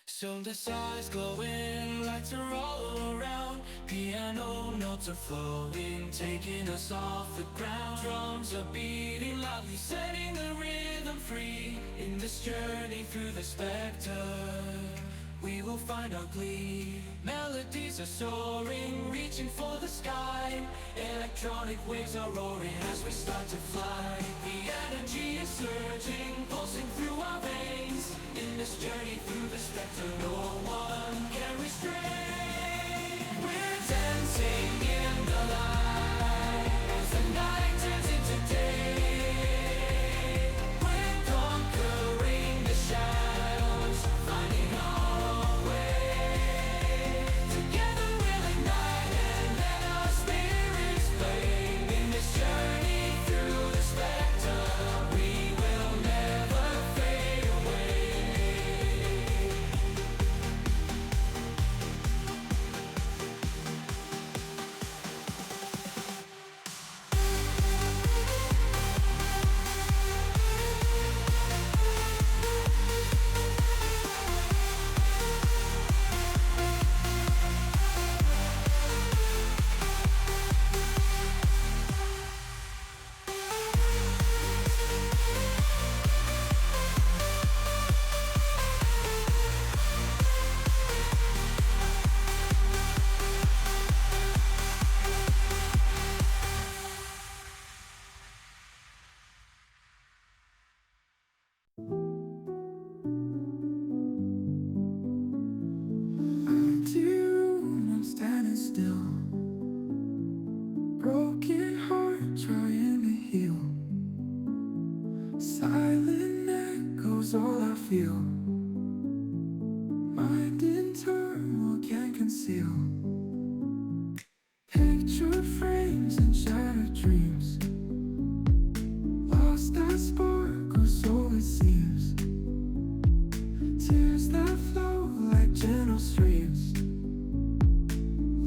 Soon the stars glowing, lights are all around. Piano notes are flowing, taking us off the ground. Drums are beating loudly, setting the rhythm free. In this journey through the spectre, we will find our glee. Melodies are soaring, reaching for the sky. Electronic waves are roaring as we start to fly. The energy is surging, pulsing through our veins. In this journey through the spectre, no one can restrain. We're dancing in the light as the night turns into day. We're conquering the shadows, finding our own way. Together we'll ignite and let our spirits flame. In this journey through the spectre, we will never fade away. Empty room, I'm standing still. Broken heart trying to heal. Silent echoes all I feel. Mind in turmoil can't conceal. Picture frames and shattered dreams. Lost that spark, or so it seems. Tears that flow like gentle streams.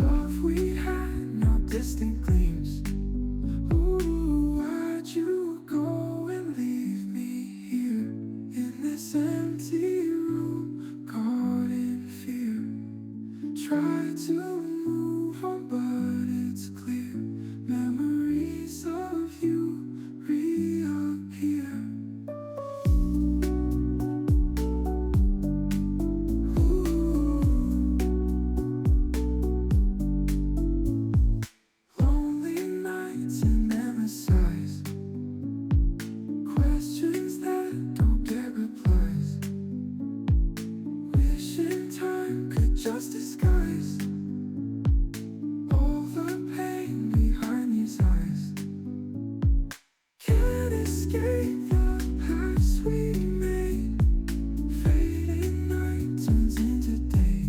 Love we had, now distant gleams. Ooh, why'd you go and leave me here in this empty room, caught in fear? Try to move on, but it's clear. Memories of you reappear. Lonely nights and endless sighs, questions that don't get replies. Wishing time could just disguise all the pain behind these eyes. Can't escape the past we made. Fading night turns into day.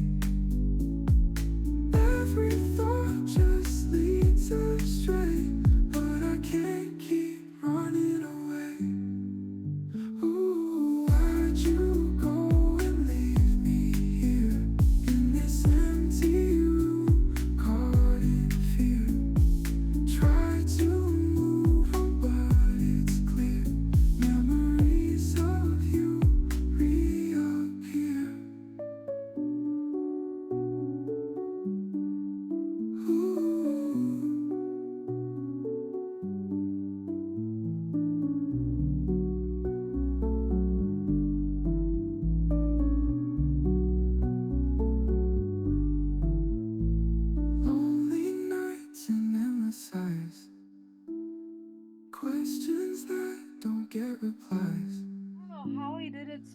Every thought just leads astray, but I can't keep running away. Ooh, why'd you go and leave me here in this empty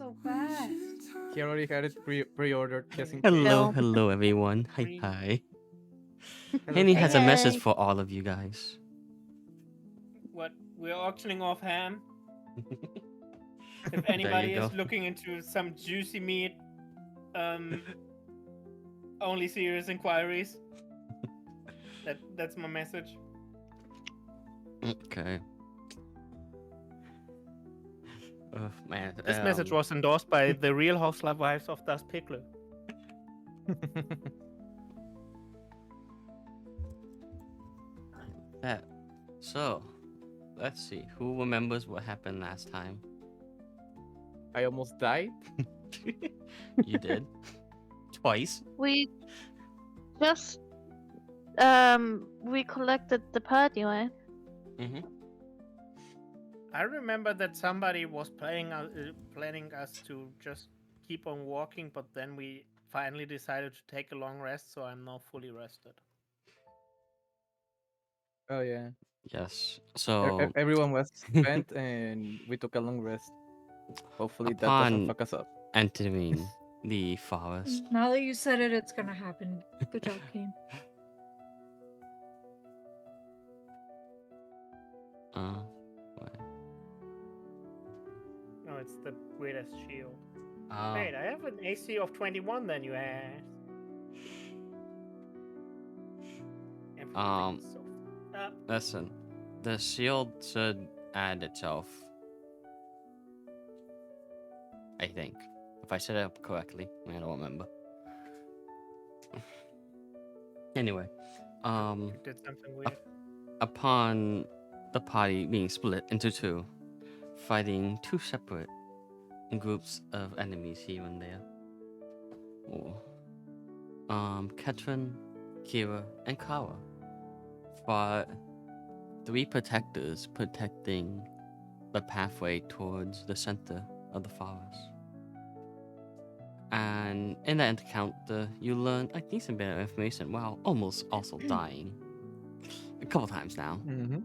so fast. He already had it pre-ordered just in case. Hello, No. hello everyone. Hi, Green. hi. Hello, Henny Hey, has a Sam. message hey. for all of you guys. What? We're auctioning off ham. If There you anybody go. is looking into some juicy meat, um, only serious inquiries. That's my message. Okay. Oh man. This message was endorsed by the Real Housewives of Das Pickle. that. So, let's see. Who remembers what happened last time? I almost died. You did. Twice. We just we collected the party, right? Mm-hmm. I remember that somebody was planning us to just keep on walking, but then we finally decided to take a long rest, so I'm now fully rested. Oh yeah. Yes. So, Everyone was spent and we took a long rest. Hopefully that doesn't upon fuck us up. entering the forest, Now that you said it, it's gonna happen. Good job, Kane. what? No, it's the weirdest shield. Oh, Wait, I have an AC of 21 then, you ass. Um, Everything's so up. listen. The shield should add itself. I think. If I set it up correctly. I don't remember. Anyway. It did something weird. Upon the party being split into two, fighting two separate groups of enemies here and there. Ooh. Ketrin, Kira, and Kara fought three protectors protecting the pathway towards the center of the forest. And in that encounter, you learn a decent bit of information while almost also dying. A couple times now. Mm-hmm.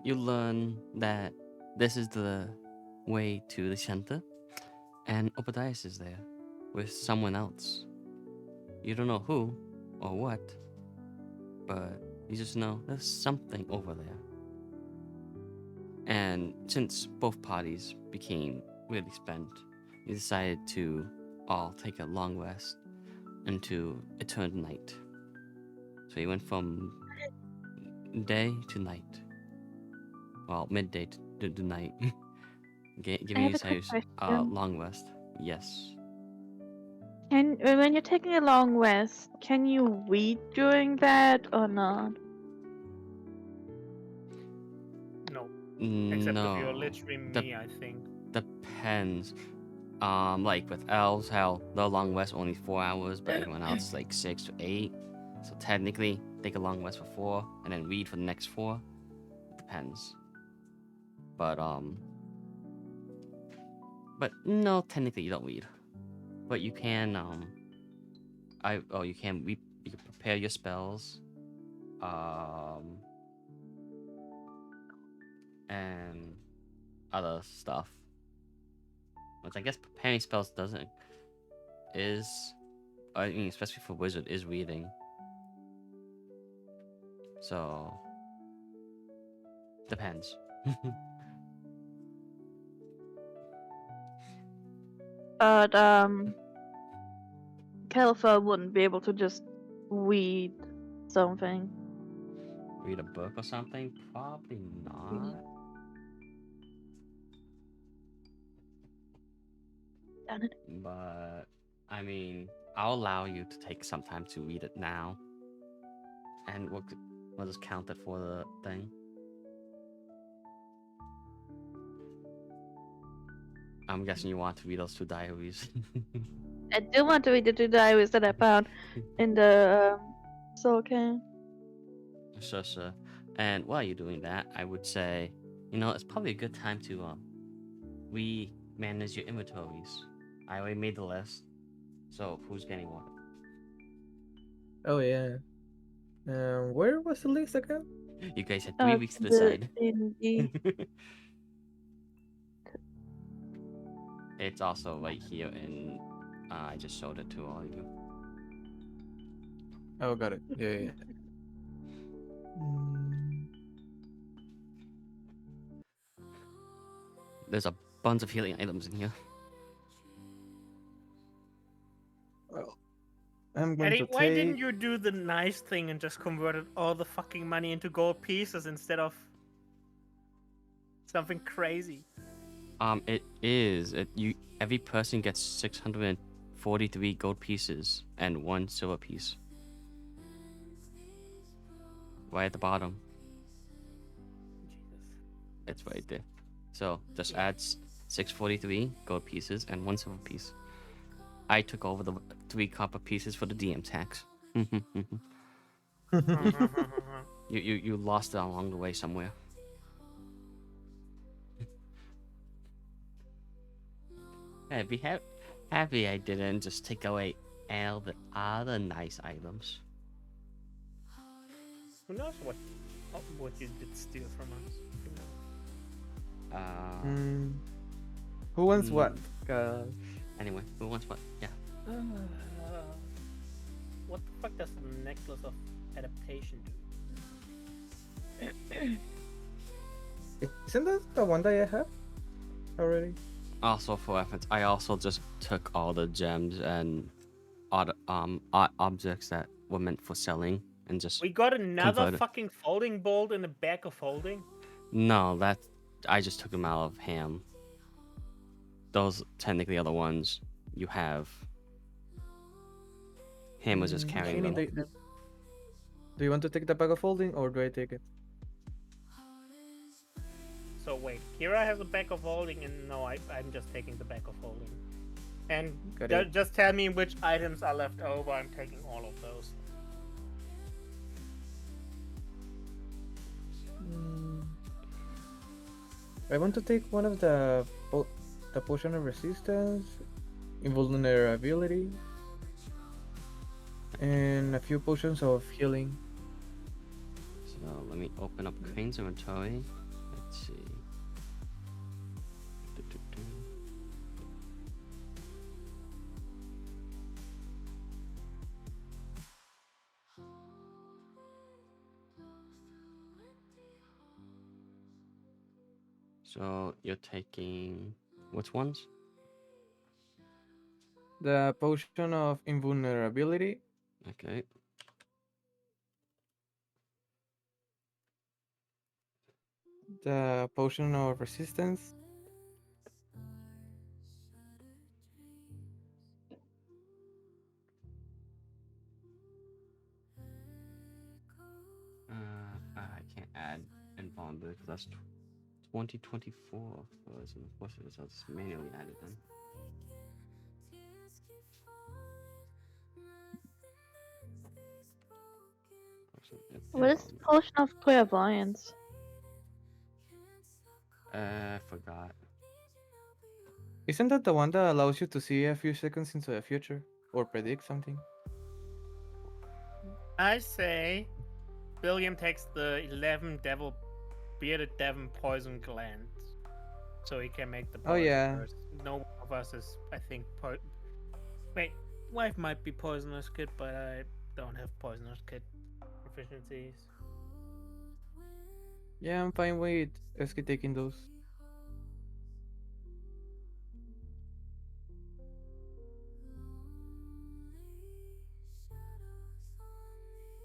You learn that this is the way to the center, and Obadiah is there with someone else. You don't know who or what, but you just know there's something over there. And since both parties became really spent, you decided to all take a long rest into eternal night. So you went from day to night. Well, midday to night. I Giving have you a quick guys question. long rest. Yes. When you're taking a long rest, can you read during that or not? No. Except if you're No. literally me, I think. Depends. Like with elves, hell, the long rest only 4 hours, but everyone else like 6 to 8. So technically, take a long rest for 4 and then read for the next 4. Depends. But no, technically you don't read. But you can you can you can prepare your spells. And other stuff. Which I guess preparing spells doesn't I mean especially for wizard is reading. So depends. But Kelfa wouldn't be able to just read something. Read a book or something? Probably not. Darn it. But I mean, I'll allow you to take some time to read it now. And we'll just count it for the thing. I'm guessing you want to read those 2 diaries. I do want to read the 2 diaries that I found in the Soul Cane. Sure. And while you're doing that, I would say, it's probably a good time to manage your inventories. I already made the list, so who's getting what? Oh yeah. Where was the list again? You guys had 3 weeks to The decide. D&D. It's also right here, and I just showed it to all of you. Oh, got it. Yeah, yeah. Mm, There's a bunch of healing items in here. well, I'm going Eddie, to why didn't take. you do the nice thing and just converted all the fucking money into gold pieces instead of something crazy? It is. Every person gets 643 gold pieces and 1 silver piece. Right at the bottom. Jesus. It's right there. So just Yeah. add 643 gold pieces and 1 silver piece. I took over the 3 copper pieces for the DM tax. You lost it along the way somewhere. Hey, happy I didn't just take away all the other nice items. Who knows what you did steal from us? Who knows? Mm, who wants what? Anyway, who wants what? Yeah. What the fuck does the necklace of adaptation do? Isn't that the one that I have already? Also, for reference, I also just took all the gems and objects that were meant for selling and just We got another converted. fucking folding bolt in the back of holding. No, I just took them out of Ham. Those technically are the ones you have. Ham was just carrying Kenny, them. do you want to take the bag of holding or do I take it? So wait, Kira has a back of holding, and no, I'm just taking the back of holding. And Got it. just tell me which items are left over. I'm taking all of those. Mm, I want to take one of the potion of resistance, invulnerability, and a few potions of healing. So let me open up Crane's inventory. Let's see. Do-do-do. So you're taking which ones? The potion of invulnerability, Okay. the potion of resistance, I can't add invulnerability because that's 2024 version. Of course, I'll just manually add it then. What is potion of clairvoyance? I forgot. isn't that the one that allows you to see a few seconds into the future or predict something? I say, William takes the 11 bearded devil poison glands, so he can make the Oh poison yeah. first. No one of us is, I think, wait, wife might be poisonous kid, but I don't have poisonous kid efficiencies. Yeah, I'm fine with Eski taking those.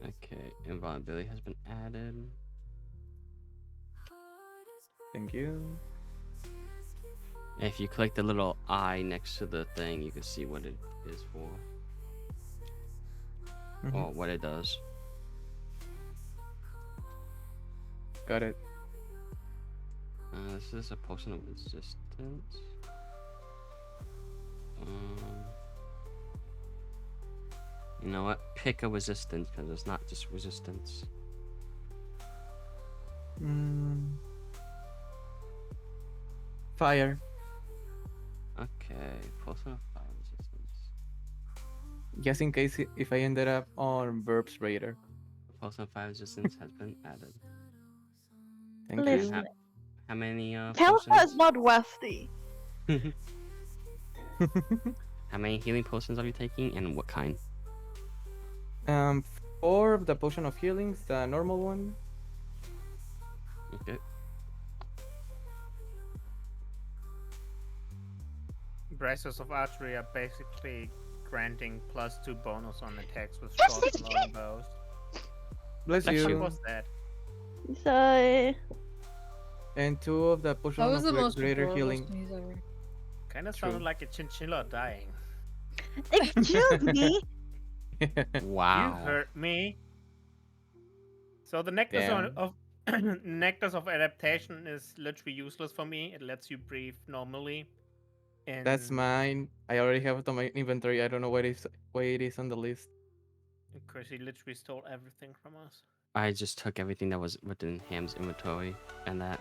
Okay, invulnerability has been added. Thank you. If you click the little eye next to the thing, you can see what it is for Mhm. or what it does. Got it. This is a potion of resistance. You know what? Pick a resistance because it's not just resistance. Mm. Fire. Okay, potion of fire resistance. Just in case if I ended up on Burb's radar. Potion of fire resistance has been added. Thank Listen, you. How many Calica is potions? not worthy. How many healing potions are you taking, and what kind? 4 of the potion of healings, the normal one. Okay. Bracers of archery are basically granting +2 bonus on attacks with short and long bows. Bless Actually- you. What was that? Sorry. And 2 of the potion That was of the most greater adorable healing. sneeze ever. Kind of True. sounded like a chinchilla dying. Excuse me. Wow. You heard me. So the necklace Damn. of necklace of adaptation is literally useless for me. It lets you breathe normally. And That's mine. I already have it on my inventory. I don't know why it is on the list. Because he literally stole everything from us. I just took everything that was within Ham's inventory and that.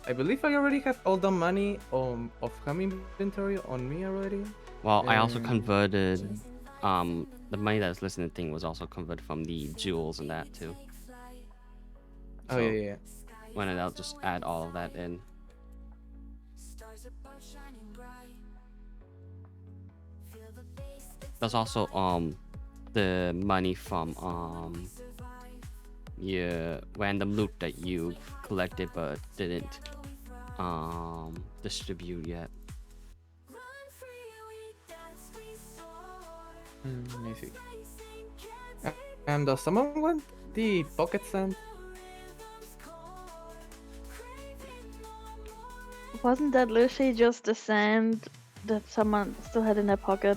I believe I already have all the money of Ham inventory on me already. Well, I also Um, converted. The money that was listed in the thing was also converted from the jewels and that too. Oh So, yeah. when I'll just add all of that in. There's also the money from your random loot that you collected but didn't distribute yet. I see. Does someone want the pocket sand? Wasn't that literally just the sand that someone still had in their pocket?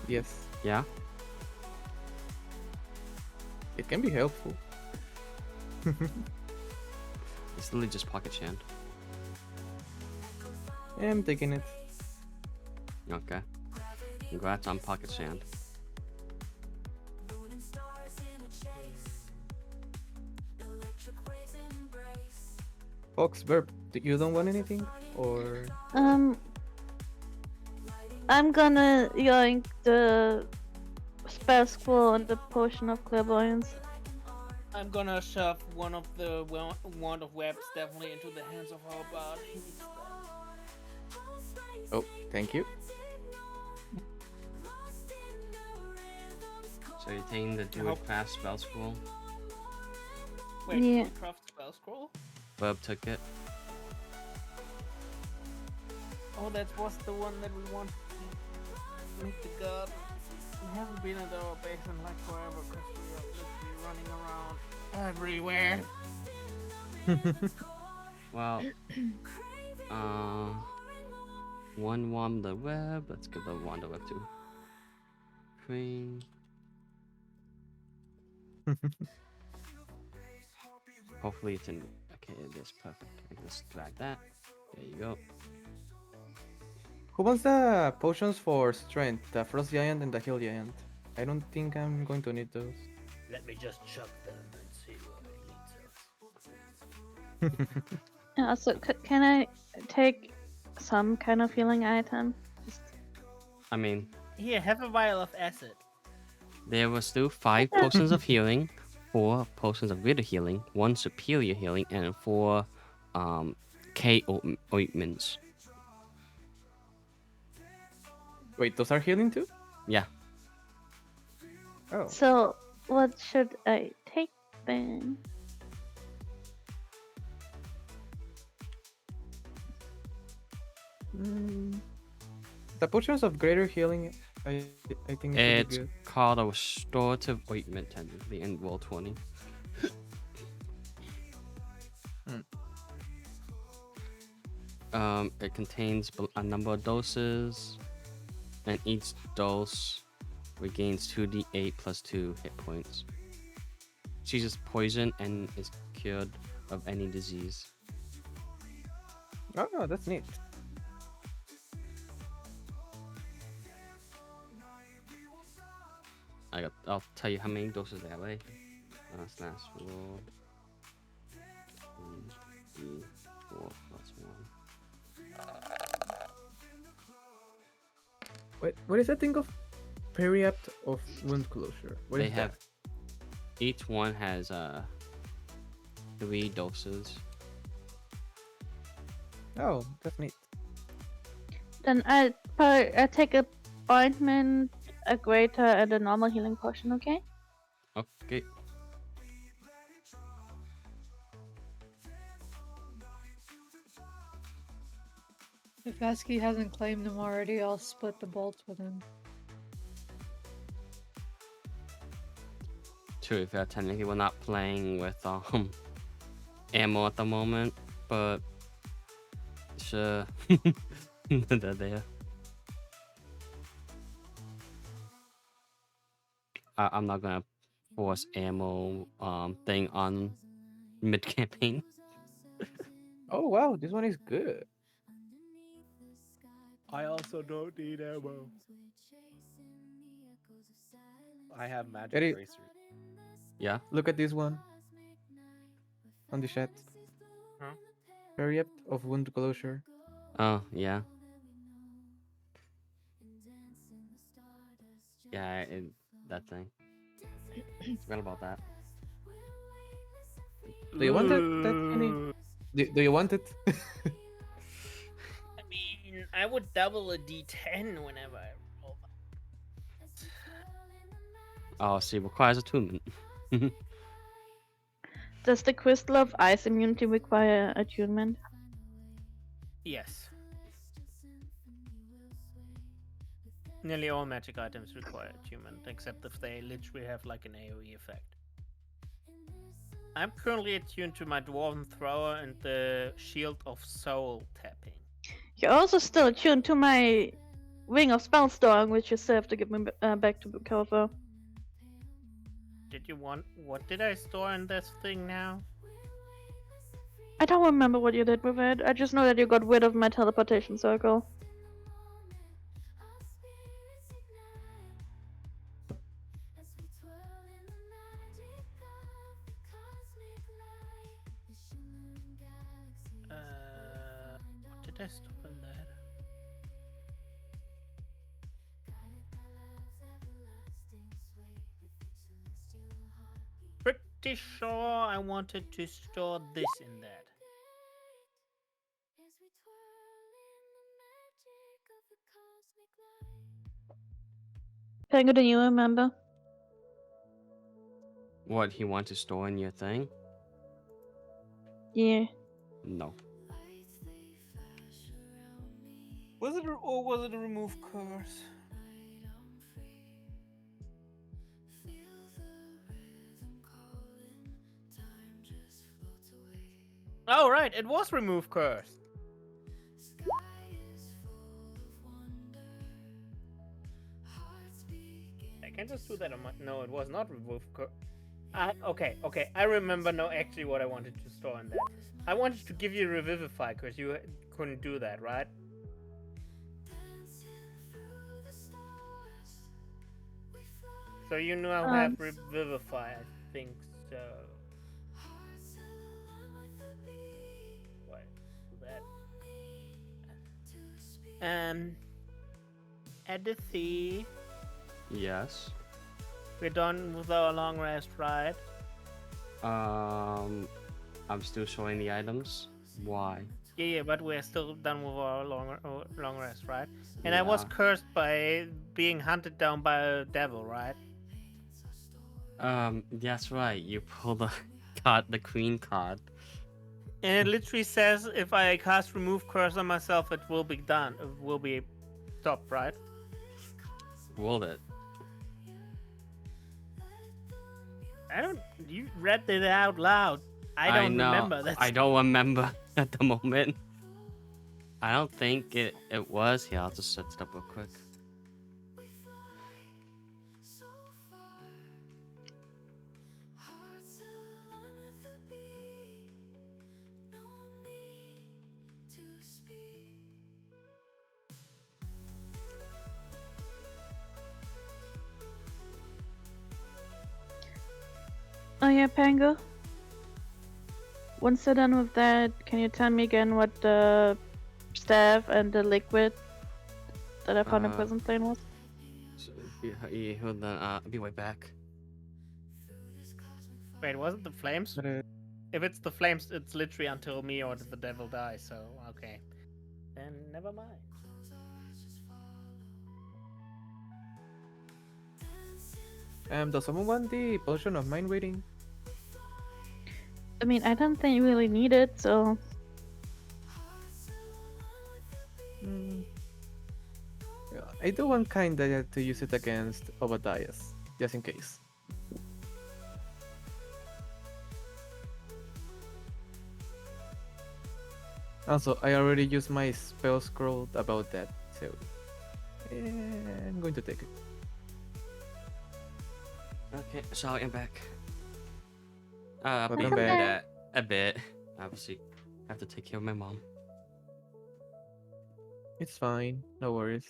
Yes, Yeah. it can be helpful. It's literally just pocket sand. Yeah, I'm taking it. Okay. Congrats on pocket sand. Fox Burp, you don't want anything? Or I'm gonna yoink the spell scroll and the potion of clairvoyance. I'm gonna shove one of the wand of webs definitely into the hands of our bard. He needs that. oh, thank you. So you're taking the do it fast spell scroll. Wait, Yeah. craft spell scroll? Bub took it. Oh, that was the one that we wanted to make the god. We haven't been at our base in like forever because we are literally running around everywhere. Well, one Wanda Web. Let's give the Wanda Web to Queen. Hopefully it's in. Okay, it is perfect. I can just drag that. There you go. Who wants the potions for strength? The Frost Giant and the Hill Giant. I don't think I'm going to need those. Let me just chuck them and see where it leads us. Yeah, so can I take some kind of healing item? I mean, Here, have a vial of acid. there were still 5 potions of healing, 4 potions of greater healing, 1 superior healing, and 4 K ointments. Wait, those are healing too? Yeah. Oh. So what should I take then? The potions of greater healing, I think it should It's be good. called a restorative ointment, technically, in roll 20. It contains a number of doses, and each dose regains 2d8 plus 2 hit points. She's poison and is cured of any disease. Oh, that's neat. I'll tell you how many doses they have, eh? Slash roll 3d4 plus 1. What is that thing of periapt of wound closure? What They is have each one has 3 doses. Oh, that's neat. Then I take a ointment, a greater, and a normal healing potion. Okay. Okay. If Esky hasn't claimed him already, I'll split the bolts with him. True, if technically we're not playing with ammo at the moment, but sure. They're there. I'm not gonna force ammo thing on mid campaign. Oh wow, this one is good. I also don't need ammo. I have magic Eddie, bracers. Yeah. look at this one on the chat. Huh? Period of wound closure. Oh yeah. Yeah, that thing. Forgot about that. Do you want that Kenny? Do you want it? I mean, I would double a D10 whenever I roll. Oh, see, requires attunement. Does the crystal of ice immunity require attunement? Yes. Nearly all magic items require attunement, except if they literally have like an AoE effect. I'm currently attuned to my Dwarven Thrower and the Shield of Soul tapping. You're also still attuned to my Ring of Spellstorm, which you still have to give me back to cover. Did you want... What did I store in this thing now? I don't remember what you did with it. I just know that you got rid of my teleportation circle. What did I store in that? Pretty sure I wanted to store this in that. Pengu, do you remember? What, he wants to store in your thing? Yeah. No. Was it or was it a remove curse? Oh right, it was remove curse. I can just do that on my. No, it was not remove curse. Okay. I remember now actually what I wanted to store in that. I wanted to give you Revivify because you couldn't do that, right? So you now have Revivify, I think so. Why do that? Edithy, Yes. we're done with our long rest, right? I'm still showing the items. Why? Yeah, but we're still done with our long rest, right? And I was Yeah. cursed by being hunted down by a devil, right? That's right. You pulled the card, the queen card. And it literally says if I cast remove curse on myself, it will be done. It will be stopped, right? Rolled it. I don't. You read it out loud. I don't know. remember. That's I don't remember at the moment. I don't think it was. Here, I'll just set it up real quick. Oh yeah, Pango. Once they're done with that, can you tell me again what the staff and the liquid that I found in Prison Plane was? So, hold on. I'll be right back. Wait, was it the flames? If it's the flames, it's literally until me or the devil dies. So okay, then never mind. Does someone want the potion of mind reading? I mean, I don't think you really need it, so Mm. Yeah, I do want kinda to use it against Obadiah's, just in case. Also, I already used my spell scroll about that, so I'm going to take it. Okay, so I'm back. Welcome Being back. that a bit. Obviously, have to take care of my mom. It's fine, no worries.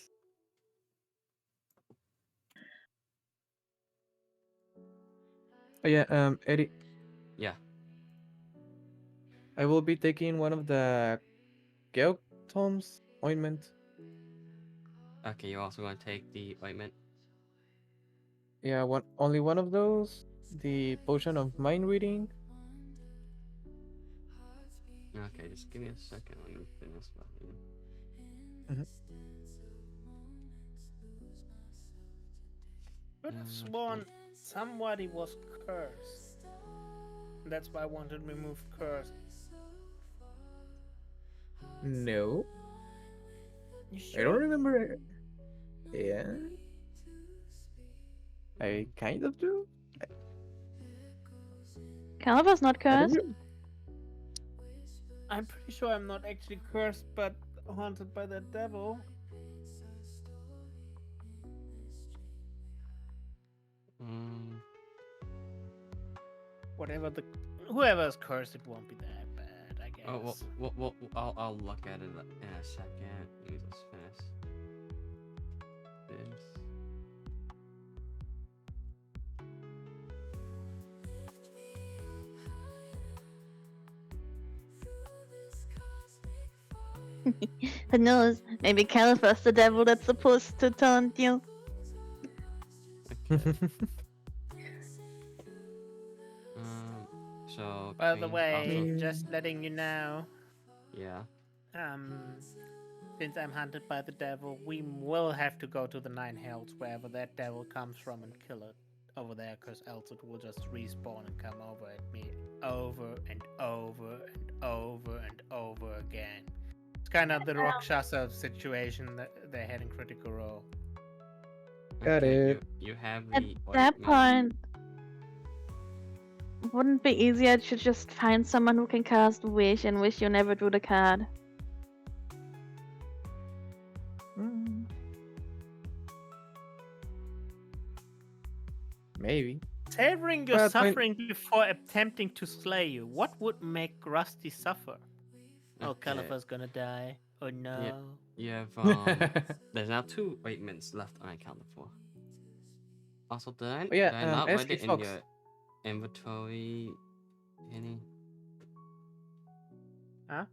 Oh yeah, Eddie, Yeah. I will be taking one of the Geog Tomes ointment. Okay, you're also gonna take the ointment. Yeah, only one of those. The potion of mind reading. Okay, just give me a second. Let me finish my thing. Mhm. Could have sworn somebody was cursed. That's why I wanted to remove curse. No, You I don't sure? remember. Yeah, I kind of do. Caliber's not I don't. cursed. I'm pretty sure I'm not actually cursed, but haunted by the devil. Mm, Whoever's cursed, it won't be that bad, I guess. oh, I'll look at it in a second. Let me just finish this. Who knows? Maybe Caliber's the devil that's supposed to taunt you. Um, so By the Queen way, also, just letting you know, yeah. um, since I'm hunted by the devil, we will have to go to the Nine Hells, wherever that devil comes from, and kill it over there, because else it will just respawn and come over at me over and over and over and over again. It's kind of the Rakshasa situation that they had in Critical Role. Got Okay, it. you have At the that ointment. point, wouldn't it be easier to just find someone who can cast Wish and wish you never drew the card? Mm, maybe. Savoring your But when suffering before attempting to slay you. What would make Rusty suffer? Oh, Okay. Califa's gonna die. Oh no. You have there's now 2 ointments left unaccounted for. Also, Oh yeah, did I not write Esky it in Fox. your inventory, Penny? Huh?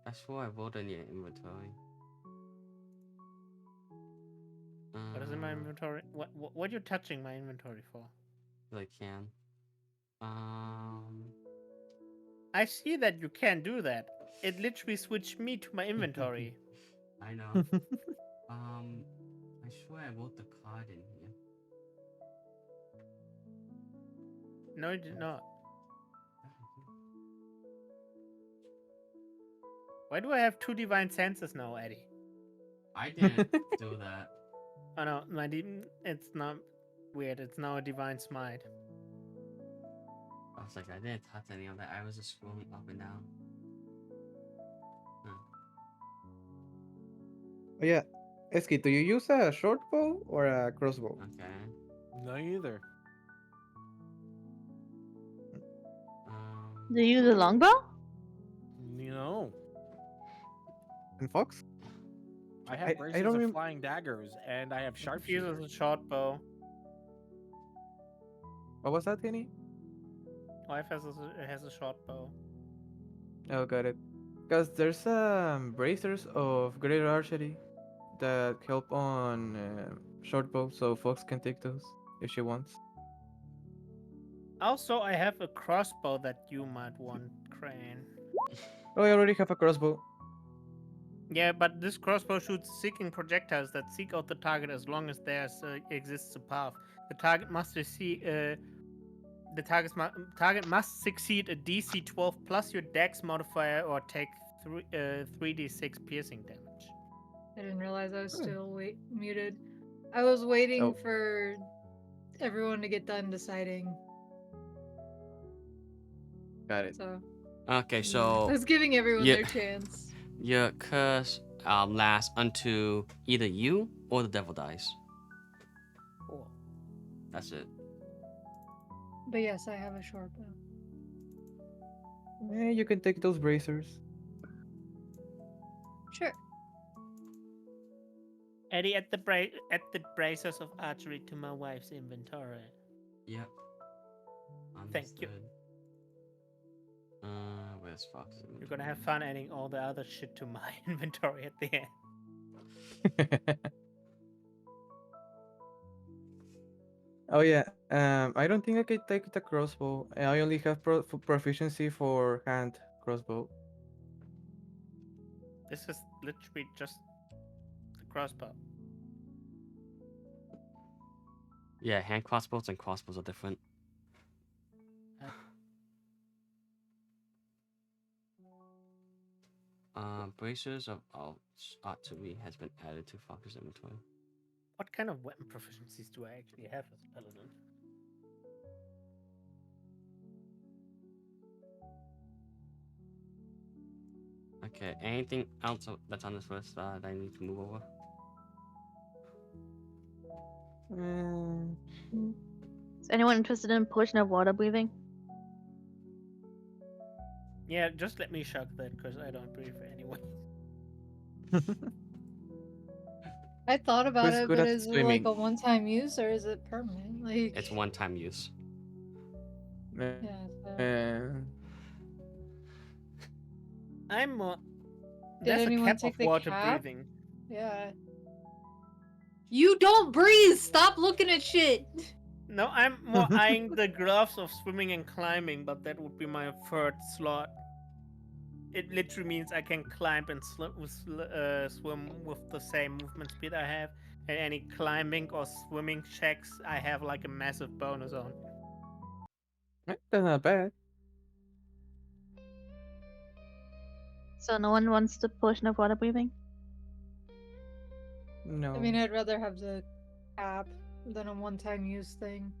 I swore I wrote in your inventory. What is in my inventory? What are you touching my inventory for? I can. Um. I see that you can do that. It literally switched me to my inventory. I know. I swear I wrote the card in here. No, you did not. Why do I have 2 divine senses now, Eddie? I didn't do that. Oh no, it's not weird. It's now a divine smite. I was like, I didn't touch any of that. I was just scrolling up and down. Oh yeah, Esky, do you use a short bow or a crossbow? Okay. Neither. Do you use a longbow? You know, And Fox? I have I braces don't of rem- flying daggers, and I have Fuses sharpshooters. a short bow. What was that, Kenny? Life has a short bow. Oh, got it. Because there's bracers of greater archery that help on short bow, so Fox can take those if she wants. Also, I have a crossbow that you might want, Crane. Oh, I already have a crossbow. Yeah, but this crossbow shoots seeking projectiles that seek out the target as long as there exists a path. The target must receive. Target must succeed a DC 12 plus your Dex modifier or take 3d6 piercing damage. I didn't realize I was Hmm. still muted. I was waiting Oh. for everyone to get done deciding. Got it. So Okay, I so was giving everyone yeah. their chance. your curse lasts until either you or the devil dies. Cool. That's it. But yes, I have a short bow. You can take those bracers. Sure. Eddie, add the bracers of archery to my wife's inventory. Yep. Thank you. Understood. Where's Fox? You're gonna have fun adding all the other shit to my inventory at the end. Oh yeah. I don't think I can take the crossbow. I only have proficiency for hand crossbow. This is literally just the crossbow. Yeah, hand crossbows and crossbows are different. Bracers of archery has been added to Fox's inventory. What kind of weapon proficiencies do I actually have as a paladin? Okay, anything else that's on this list that I need to move over? Mm, Is anyone interested in potion of water breathing? Yeah, just let me shock that because I don't breathe anyway. I thought about Who's it, good but at is it like swimming? a one-time use or is it permanent? Like, It's one-time use. yeah. So. Uh, I'm more. Did There's a anyone cap take of the water cap? breathing. Yeah. You don't breathe. Stop looking at shit. No, I'm more eyeing the gloves of swimming and climbing, but that would be my third slot. It literally means I can climb and swim with the same movement speed I have, and any climbing or swimming checks I have like a massive bonus on. that's not bad. So no one wants the potion of water breathing? No. I mean, I'd rather have the cap than a one-time use thing.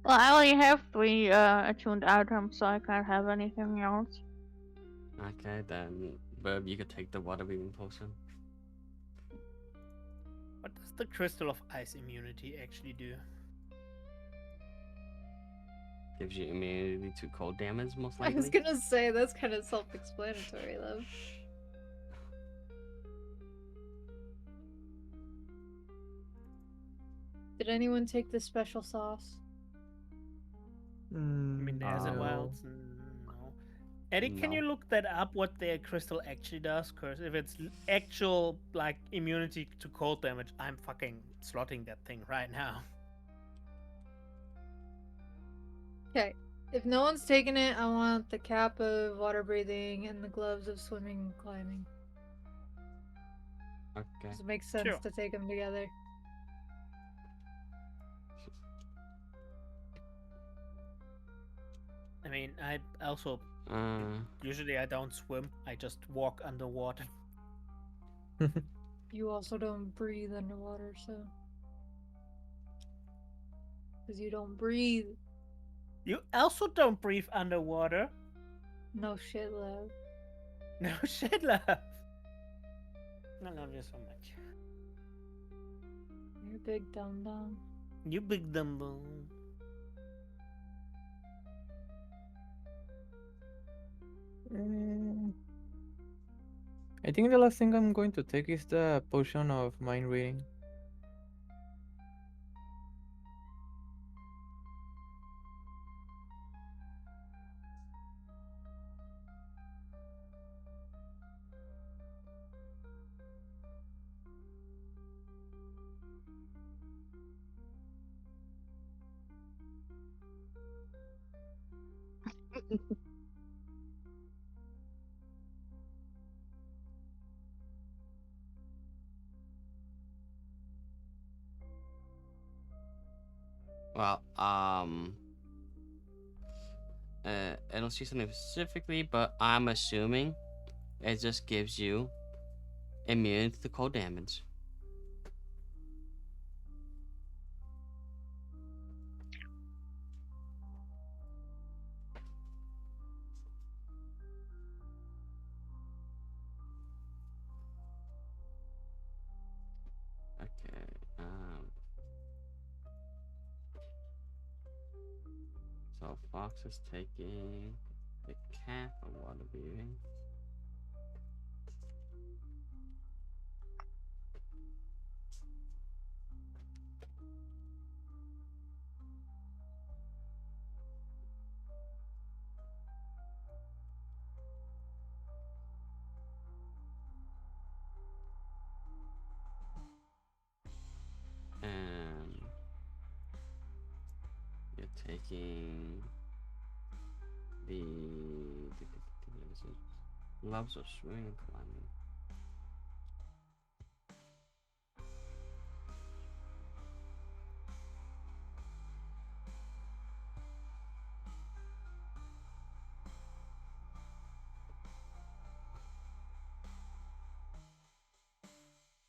Well, I only have 3 attuned items, so I can't have anything else. Okay, then Burb, you could take the water breathing potion. What does the crystal of ice immunity actually do? Gives you immunity to cold damage, most I was likely. gonna say that's kind of self-explanatory, though. Did anyone take the special sauce? I mean, there's a No. wild. No. Eddie, can No. you look that up? What their crystal actually does? Because if it's actual like immunity to cold damage, I'm fucking slotting that thing right now. Okay. If no one's taking it, I want the cap of water breathing and the gloves of swimming and climbing. Okay. It makes sense Sure. to take them together. I mean, I also usually I don't swim. I just walk underwater. You also don't breathe underwater, so. Because you don't breathe. You also don't breathe underwater. No shit, love. No shit, love. I love you so much. You're a big dum dum. You big dumbo. I think the last thing I'm going to take is the potion of mind reading. Well, I don't see something specifically, but I'm assuming it just gives you immunity to cold damage. Okay. So Fox is taking the cap of water breathing. And you're taking the gloves of swing climbing.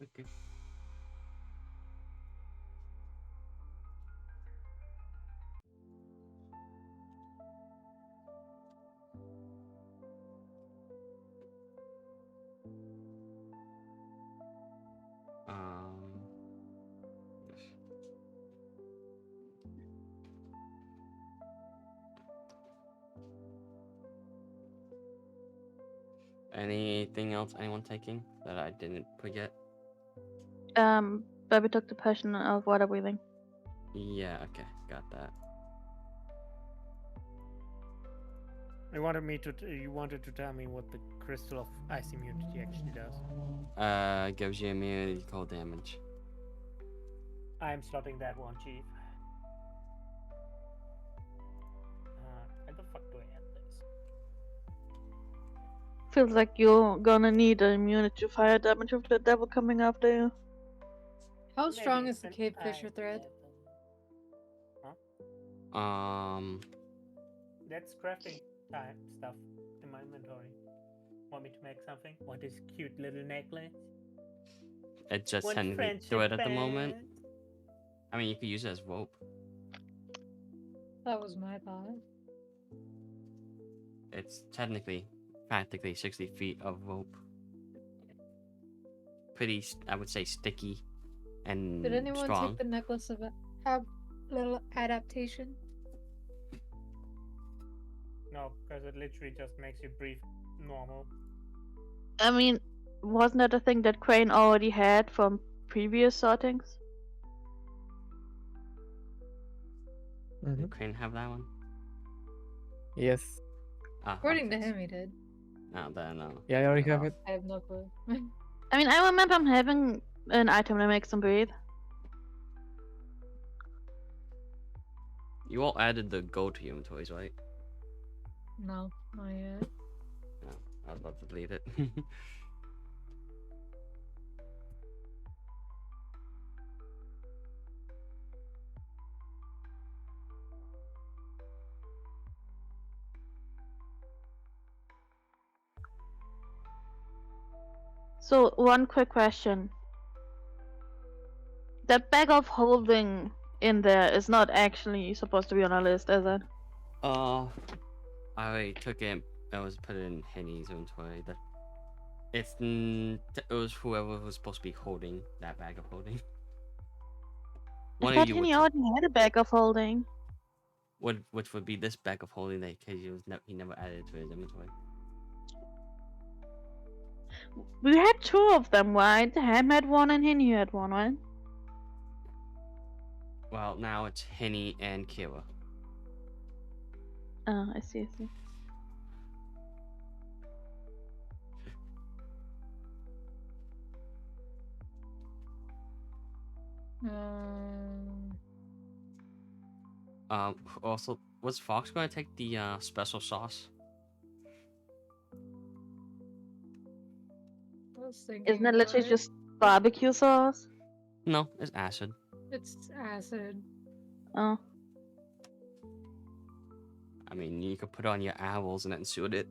Okay. Yes. Anything else anyone taking that I didn't put yet? But we took the potion of water breathing. Yeah, okay, got that. You wanted to tell me what the crystal of ice immunity actually does. Gives you immunity to cold damage. I'm slotting that one, Chief. How the fuck do I add this? Feels like you're gonna need an immunity to fire damage with the devil coming after you. How strong Maybe is the an Cape ice Fisher thread? level. That's crafting time stuff in my inventory. Want me to make something? Want this cute little necklace? It just Want technically friendship do it at the moment. bands? I mean, you could use it as rope. That was my thought. It's technically, practically 60 feet of rope. Pretty, I would say, sticky and Did anyone strong. take the necklace of have little adaptation? No, because it literally just makes you breathe normal. I mean, wasn't that a thing that Crane already had from previous sortings? Did Crane have that one? Yes. Ah, According to okay. him, he did. No, then no. Yeah, I already Cut have off. it. I have no clue. I mean, I remember him having an item that makes him breathe. You all added the gold to your inventories, right? No, not yet. No, I was about to delete it. So, one quick question. That bag of holding in there is not actually supposed to be on our list, is it? I already took it. I was put it in Henny's inventory. That it was whoever was supposed to be holding that bag of holding. I One of thought you he would. already had a bag of holding. Which would be this bag of holding that he never added to his inventory. We had two of them, right? Ham had one and Henny had one, right? Well, now it's Henny and Kira. Oh, I see, I see. Um, Also, Was Fox going to take the special sauce? I was thinking Isn't it about literally it. just barbecue sauce? No, it's acid. It's acid. Oh. I mean, you could put it on your owls and then shoot it.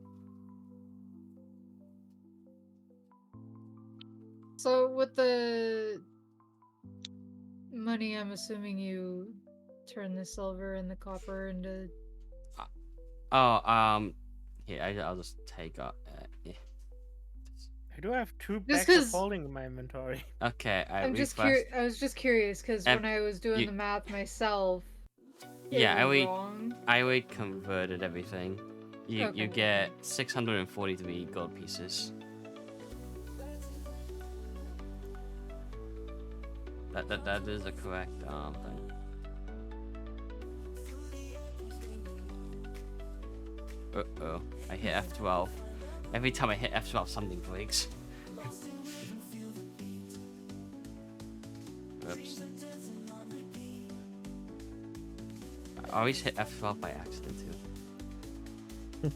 So with the money, I'm assuming you turn the silver and the copper into. Oh, here, I'll just take yeah. I do have 2 Just bags of 'cause- holding in my inventory. Okay, I I'm just request. I was just curious because And when I was doing you- the math myself, it Yeah, was wrong. I already converted everything. You Okay. get 643 gold pieces. That is a correct thing. Uh-oh, I hit F12. Every time I hit F12, something breaks. Oops. I always hit F12 by accident too.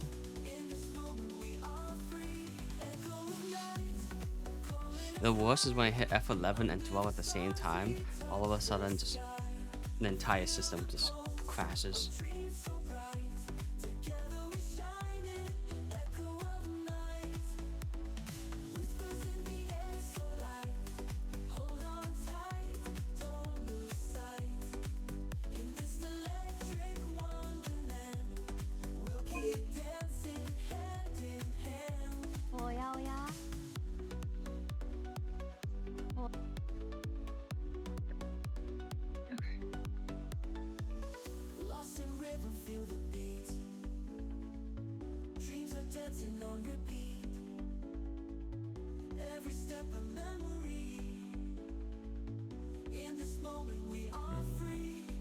The worst is when I hit F11 and 12 at the same time. All of a sudden, just the entire system just crashes.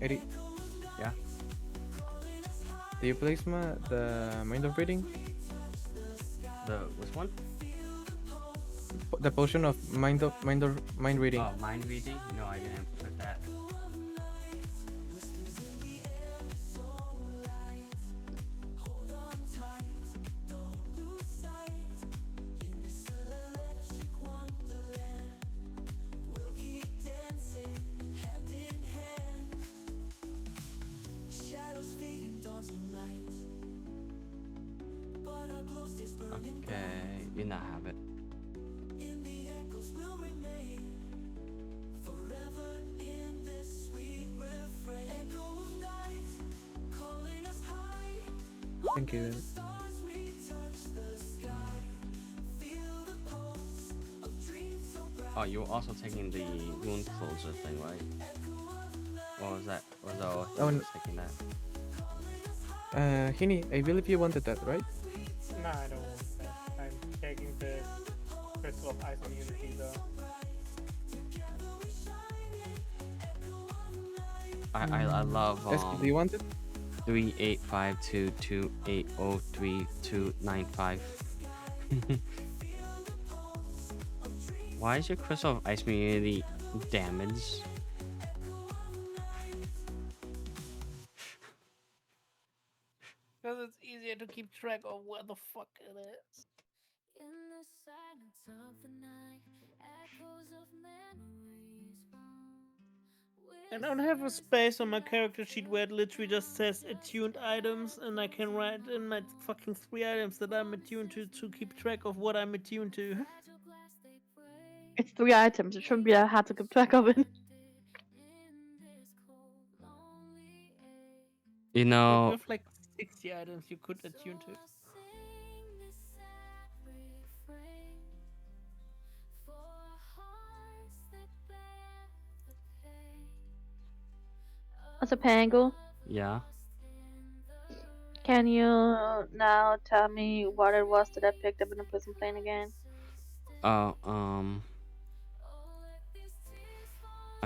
Eddie, Yeah. do you place the mind of reading? Which one? The potion of mind reading. Oh, mind reading? No, I didn't put that. Okay, you now have it. Thank you. Oh, you were also taking the wound closer thing, right? What was that? Was that all Oh, was taking that? Hini, I believe you wanted that, right? No, I don't want that. I'm taking the Crystal of Ice Immunity though. I love Eski, do you want it? 3852280329. Why is your Crystal of Ice immunity damaged? Because it's easier to keep track of where the fuck it is. In the silence of the night, echoes of memories I don't have a space on my character sheet where it literally just says attuned items, and I can write in my fucking 3 items that I'm attuned to keep track of what I'm attuned to. It's 3 items. It shouldn't be that hard to keep track of it. You You know, have like 60 items you could attune to. As a Pango, yeah. can you now tell me what it was that I picked up in the prison plane again? I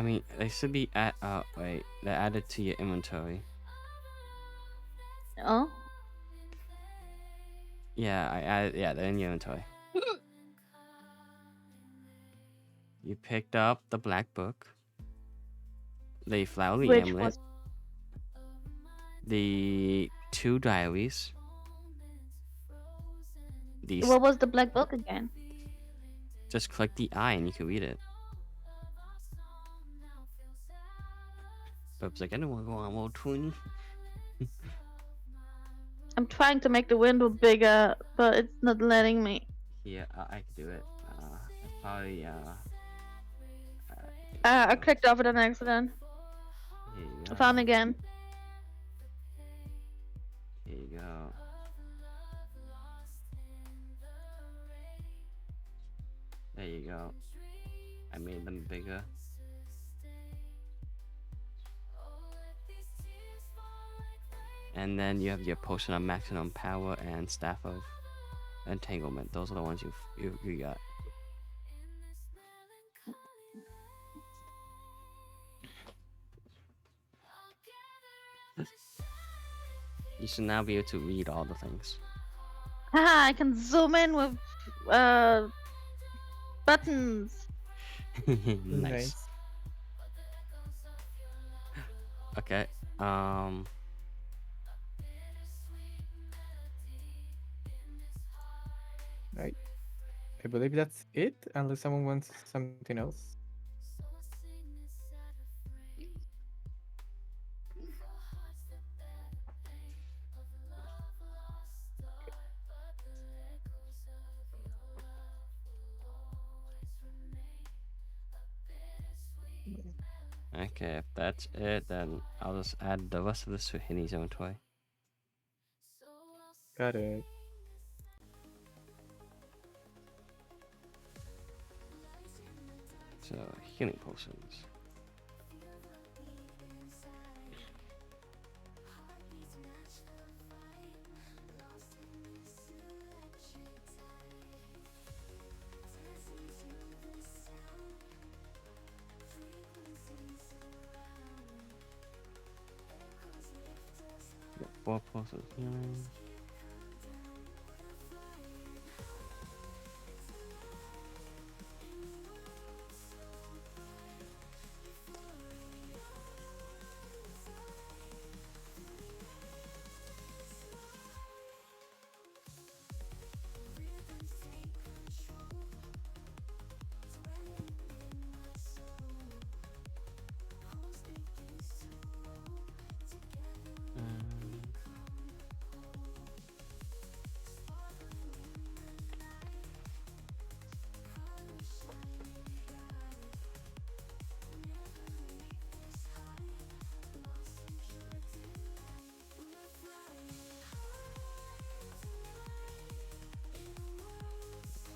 mean, they should be wait, they're added to your inventory. Oh? Yeah, they're in your inventory. You picked up the black book, the flowery Which amulet, was the 2 diaries. These What was the black book again? just click the I and you can read it. Bub's like, I don't want to go on World Twin. I'm trying to make the window bigger, but it's not letting me. Yeah, I can do it. It's probably I clicked off it on accident. here you I go. found it again. Here you go. There you go. I made them bigger. And then you have your potion of maximum power and staff of entanglement. Those are the ones you got. You should now be able to read all the things. Haha, I can zoom in with buttons. Nice. Okay. Right. I believe that's it, unless someone wants something else. Okay, if that's it, then I'll just add the rest of this to Hinny's own toy. Got it. So, healing potions. Got 4 potions of healing.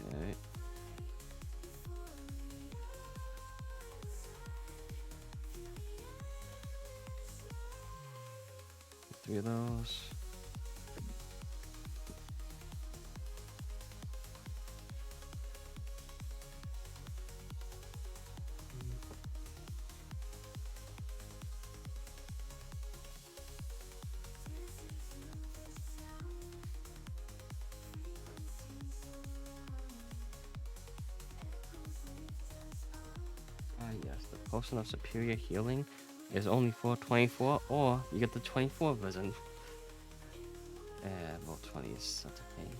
Okay. Three of those. Ah, yes, the potion of superior healing is only for 24, or you get the 24 version. Well, 20 is such a pain.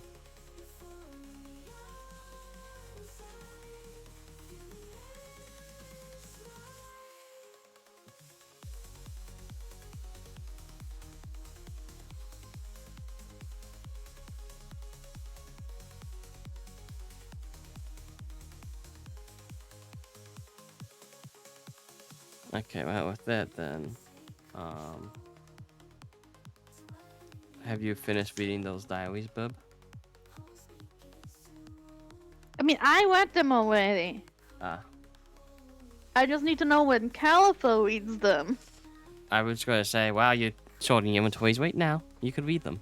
Okay, well, with that then, have you finished reading those diaries, Bub? I mean, I read them already. Ah, I just need to know when Calico reads them. I was going to say, while you're sorting inventories right now, you could read them.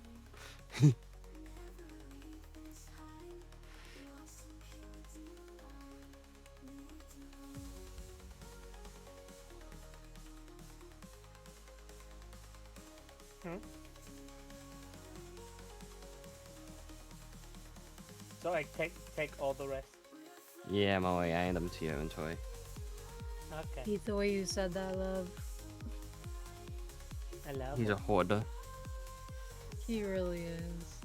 So I take all the rest. Yeah, my way, I add them to your inventory. Okay. Hate the way you said that, love. I love He's it. a hoarder. He really is.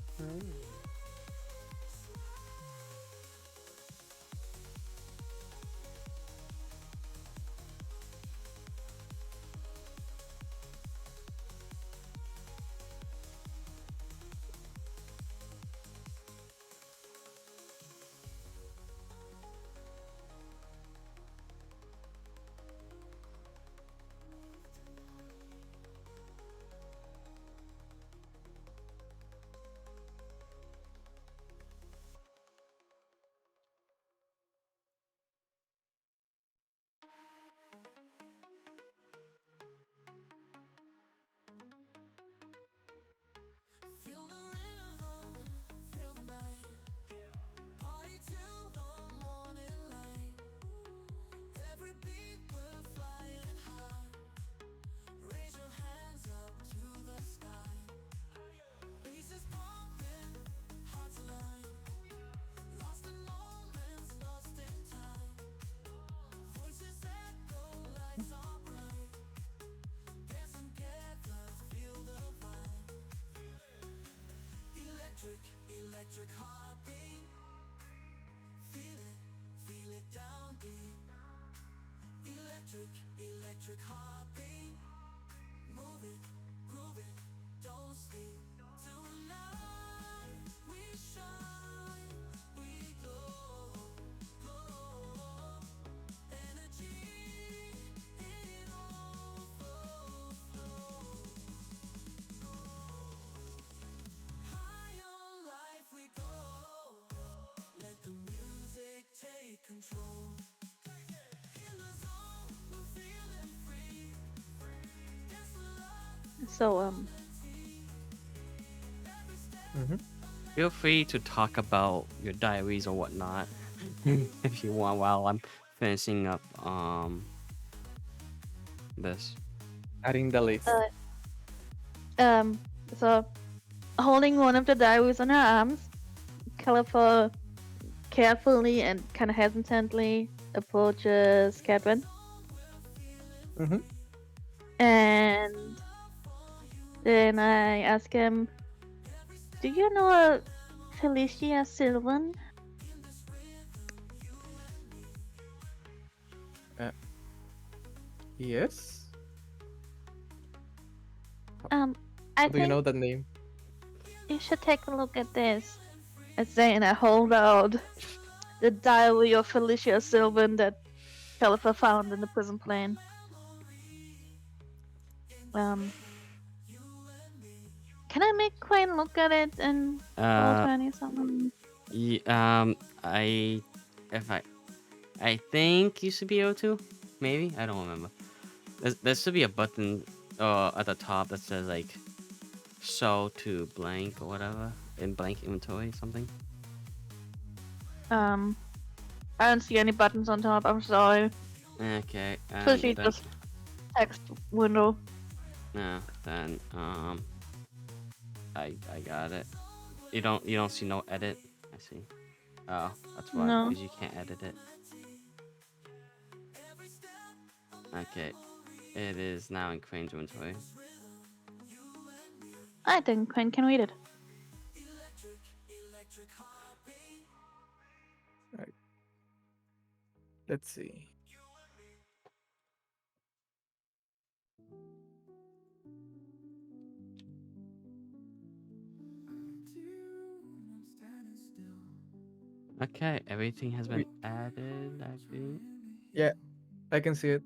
Feel the rhythm, feel the night. Party till the morning light. Every beat we're flying high. Raise your hands up to the sky. Faces pumping, hearts aligned. Lost in moments, lost in time. Voices echo, lights are bright. Dance together, feel the vibe. Electric, electric heartbeat. Feel it down deep. Electric, electric heartbeat. Move it, groove it, don't sleep. Tonight we shine, we glow, glow. Energy, it overflows. High on life we go. Let the music take control. In the zone, we're feeling free. Dance the love, So Mm-hmm. Feel free to talk about your diaries or whatnot if you want while I'm finishing up this. Adding the list. um so holding one of the diaries on her arms, Califer carefully and kind of hesitantly approaches Catherine, Mm-hmm. and then I ask him, "Do you know a Felicia Sylvan?" Yes. I Do you know think that name? you should take a look at this. I say, and I hold out the diary of Felicia Sylvan that Califer found in the prison plane. Um, can I make Quinn look at it and roll Uh, 20 something? I if I think you should be able to. Maybe I don't remember. There should be a button at the top that says like show to blank or whatever in blank inventory or something. I don't see any buttons on top. I'm sorry. Okay. So she Then just text window. no. Then I got it. You don't see no edit. I see. Oh, that's why No. because you can't edit it. Okay. It is now in Crane's inventory. I think Quinn can read it. Let's see. Okay, everything has been We- added. I think. Yeah, I can see it.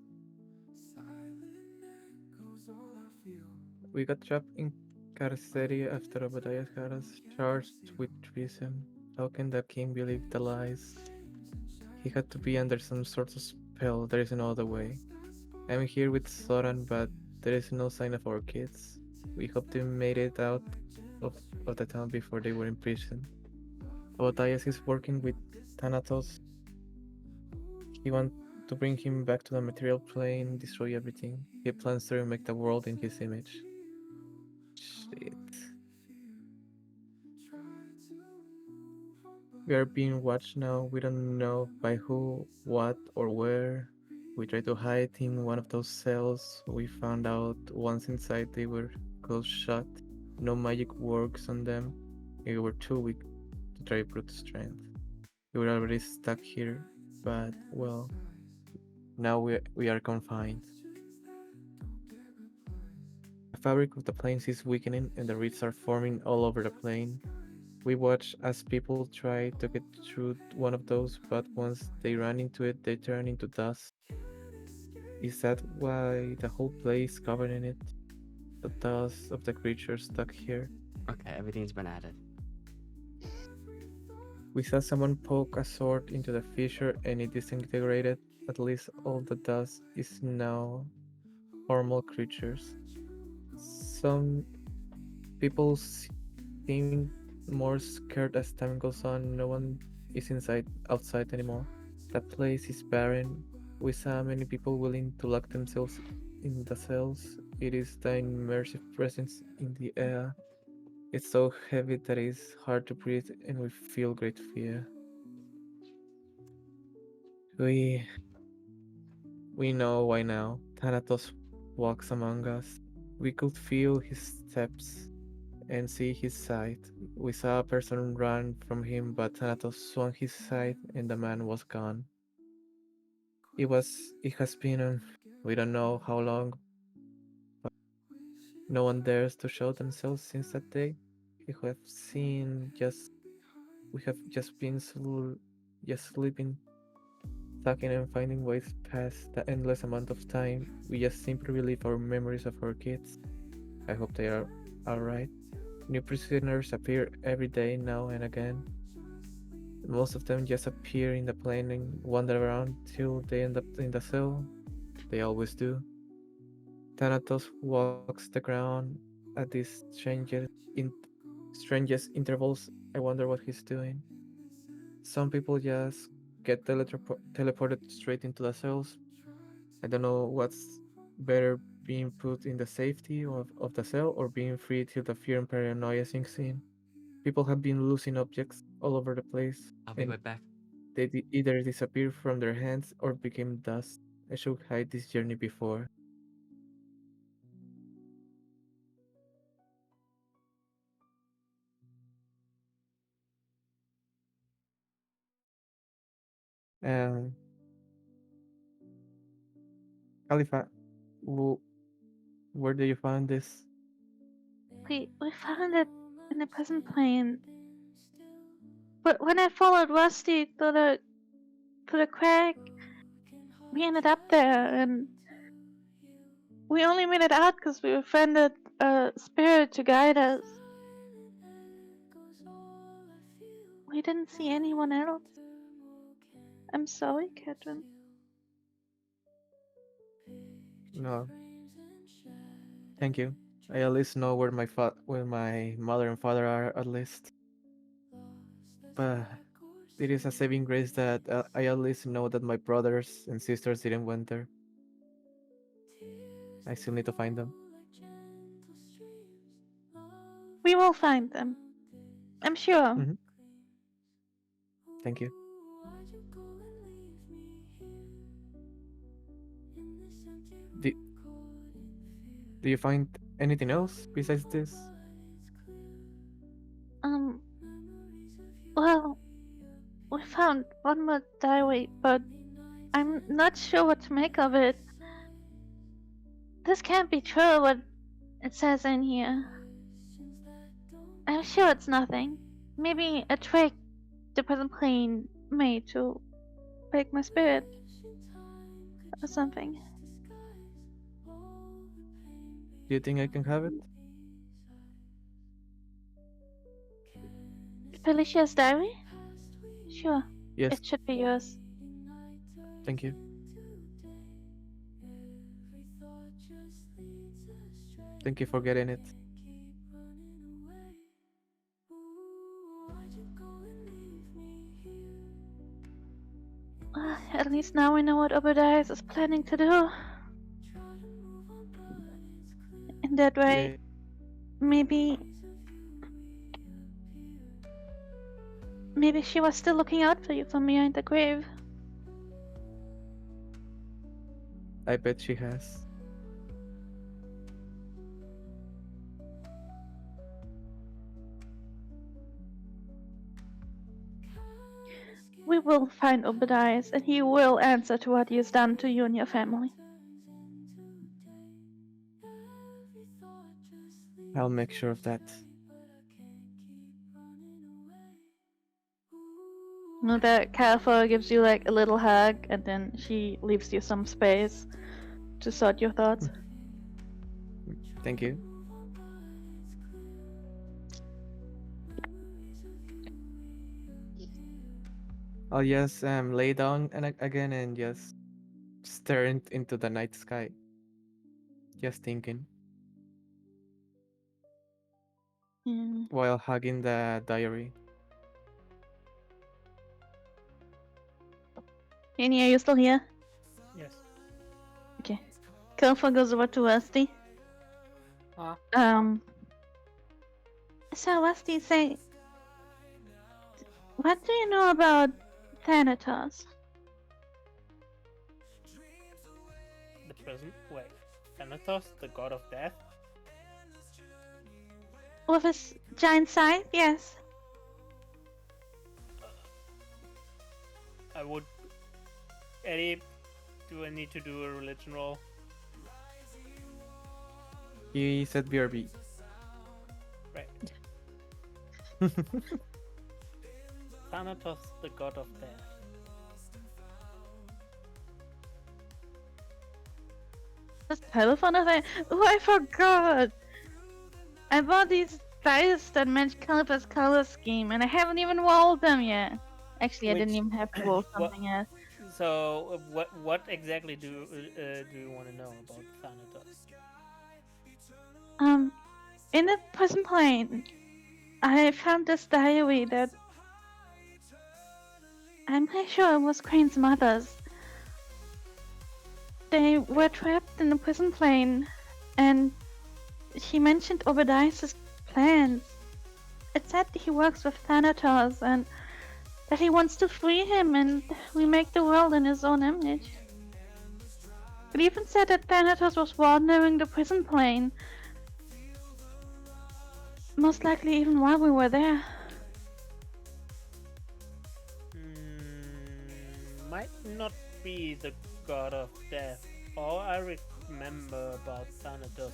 We got trapped in Carceria after Obadiah had us charged with treason. How can the king believe the lies? He had to be under some sort of spell. There is no other way. I'm here with Soran, but there is no sign of our kids. We hope they made it out of, of the town before they were in prison. Obadiah is working with Thanatos. He wants to bring him back to the material plane, destroy everything. He plans to remake the world in his image. Shit. We are being watched now. We don't know by who, what, or where. We tried to hide in one of those cells. We found out once inside they were closed shut. No magic works on them. We were too weak to try brute strength. We were already stuck here, but well, now we are confined. The fabric of the plains is weakening and the reeds are forming all over the plain. We watch as people try to get through one of those, but once they run into it, they turn into dust. Is that why the whole place covered in it? The dust of the creatures stuck here. Okay, everything's been added. We saw someone poke a sword into the fissure and it disintegrated. At least all the dust is now normal creatures. Some people seem more scared as time goes on. No one is outside anymore. The place is barren. We saw many people willing to lock themselves in the cells. It is the immersive presence in the air. It's so heavy that it's hard to breathe and we feel great fear. We we know why now. Thanatos walks among us. We could feel his steps and see his sight. We saw a person run from him, but Thanatos swung his side and the man was gone. It has been we don't know how long, but no one dares to show themselves since that day. We have seen just we have just been just sleeping, talking and finding ways past the endless amount of time. We just simply relive our memories of our kids. I hope they are alright. New prisoners appear every day now and again. Most of them just appear in the plane and wander around till they end up in the cell. They always do. Thanatos walks the ground at these in strangest intervals. I wonder what he's doing. Some people just get teleported straight into the cells. I don't know what's better, being put in the safety of the cell or being free till the fear and paranoia sinks in. People have been losing objects all over the place, I'll be and right back. they either disappear from their hands or became dust. I should hide this journey before. Um, Khalifa, wh- where do you find this? We found it in the prison plane. But when I followed Rusty through the crack, we ended up there, and we only made it out because we befriended a spirit to guide us. We didn't see anyone else. I'm sorry, Catherine. No, thank you. I at least know where my mother and father are at least. But it is a saving grace that I at least know that my brothers and sisters didn't went there. I still need to find them. We will find them. I'm sure. Hmm. Thank you. Do, do you find anything else besides this? Um, well, we found one more diary, but I'm not sure what to make of it. This can't be true, what it says in here. I'm sure it's nothing. Maybe a trick the prison plane made to break my spirit or something. Do you think I can have it? Felicia's diary? Sure, Yes, it should be yours. thank you. Thank you for getting it. At least now we know what Obadiah is planning to do. In that way, Yeah, maybe she was still looking out for you from behind the grave. I bet she has. We will find Obadiah, and he will answer to what he has done to you and your family. I'll make sure of that. The Califor gives you like a little hug, and then she leaves you some space to sort your thoughts. Thank you. I'll just lay down and again and just stare into the night sky. Just thinking Mm. while hugging the diary. Annie, are you still here? Yes. Okay. Califor goes over to Rusty. Huh? So Rusty, say, what do you know about Thanatos? The prison. Wait. Thanatos, the god of death. With his giant scythe? Yes. I would. Eddie, do I need to do a religion roll? He said BRB. Right. Thanatos, the god of death. That's telephone thing. Oh, I forgot. I bought these dice that match Califor's color scheme, and I haven't even rolled them yet. Actually, I didn't Which- even have to roll What- something yet. So, what exactly do you want to know about Thanatos? In the prison plane, I found this diary that I'm pretty sure it was Crane's mother's. They were trapped in the prison plane, and she mentioned Obadiah's plans. It said he works with Thanatos and that he wants to free him and remake the world in his own image. It even said that Thanatos was wandering the prison plane. Most likely even while we were there. Might not be the god of death. All I remember about Thanatos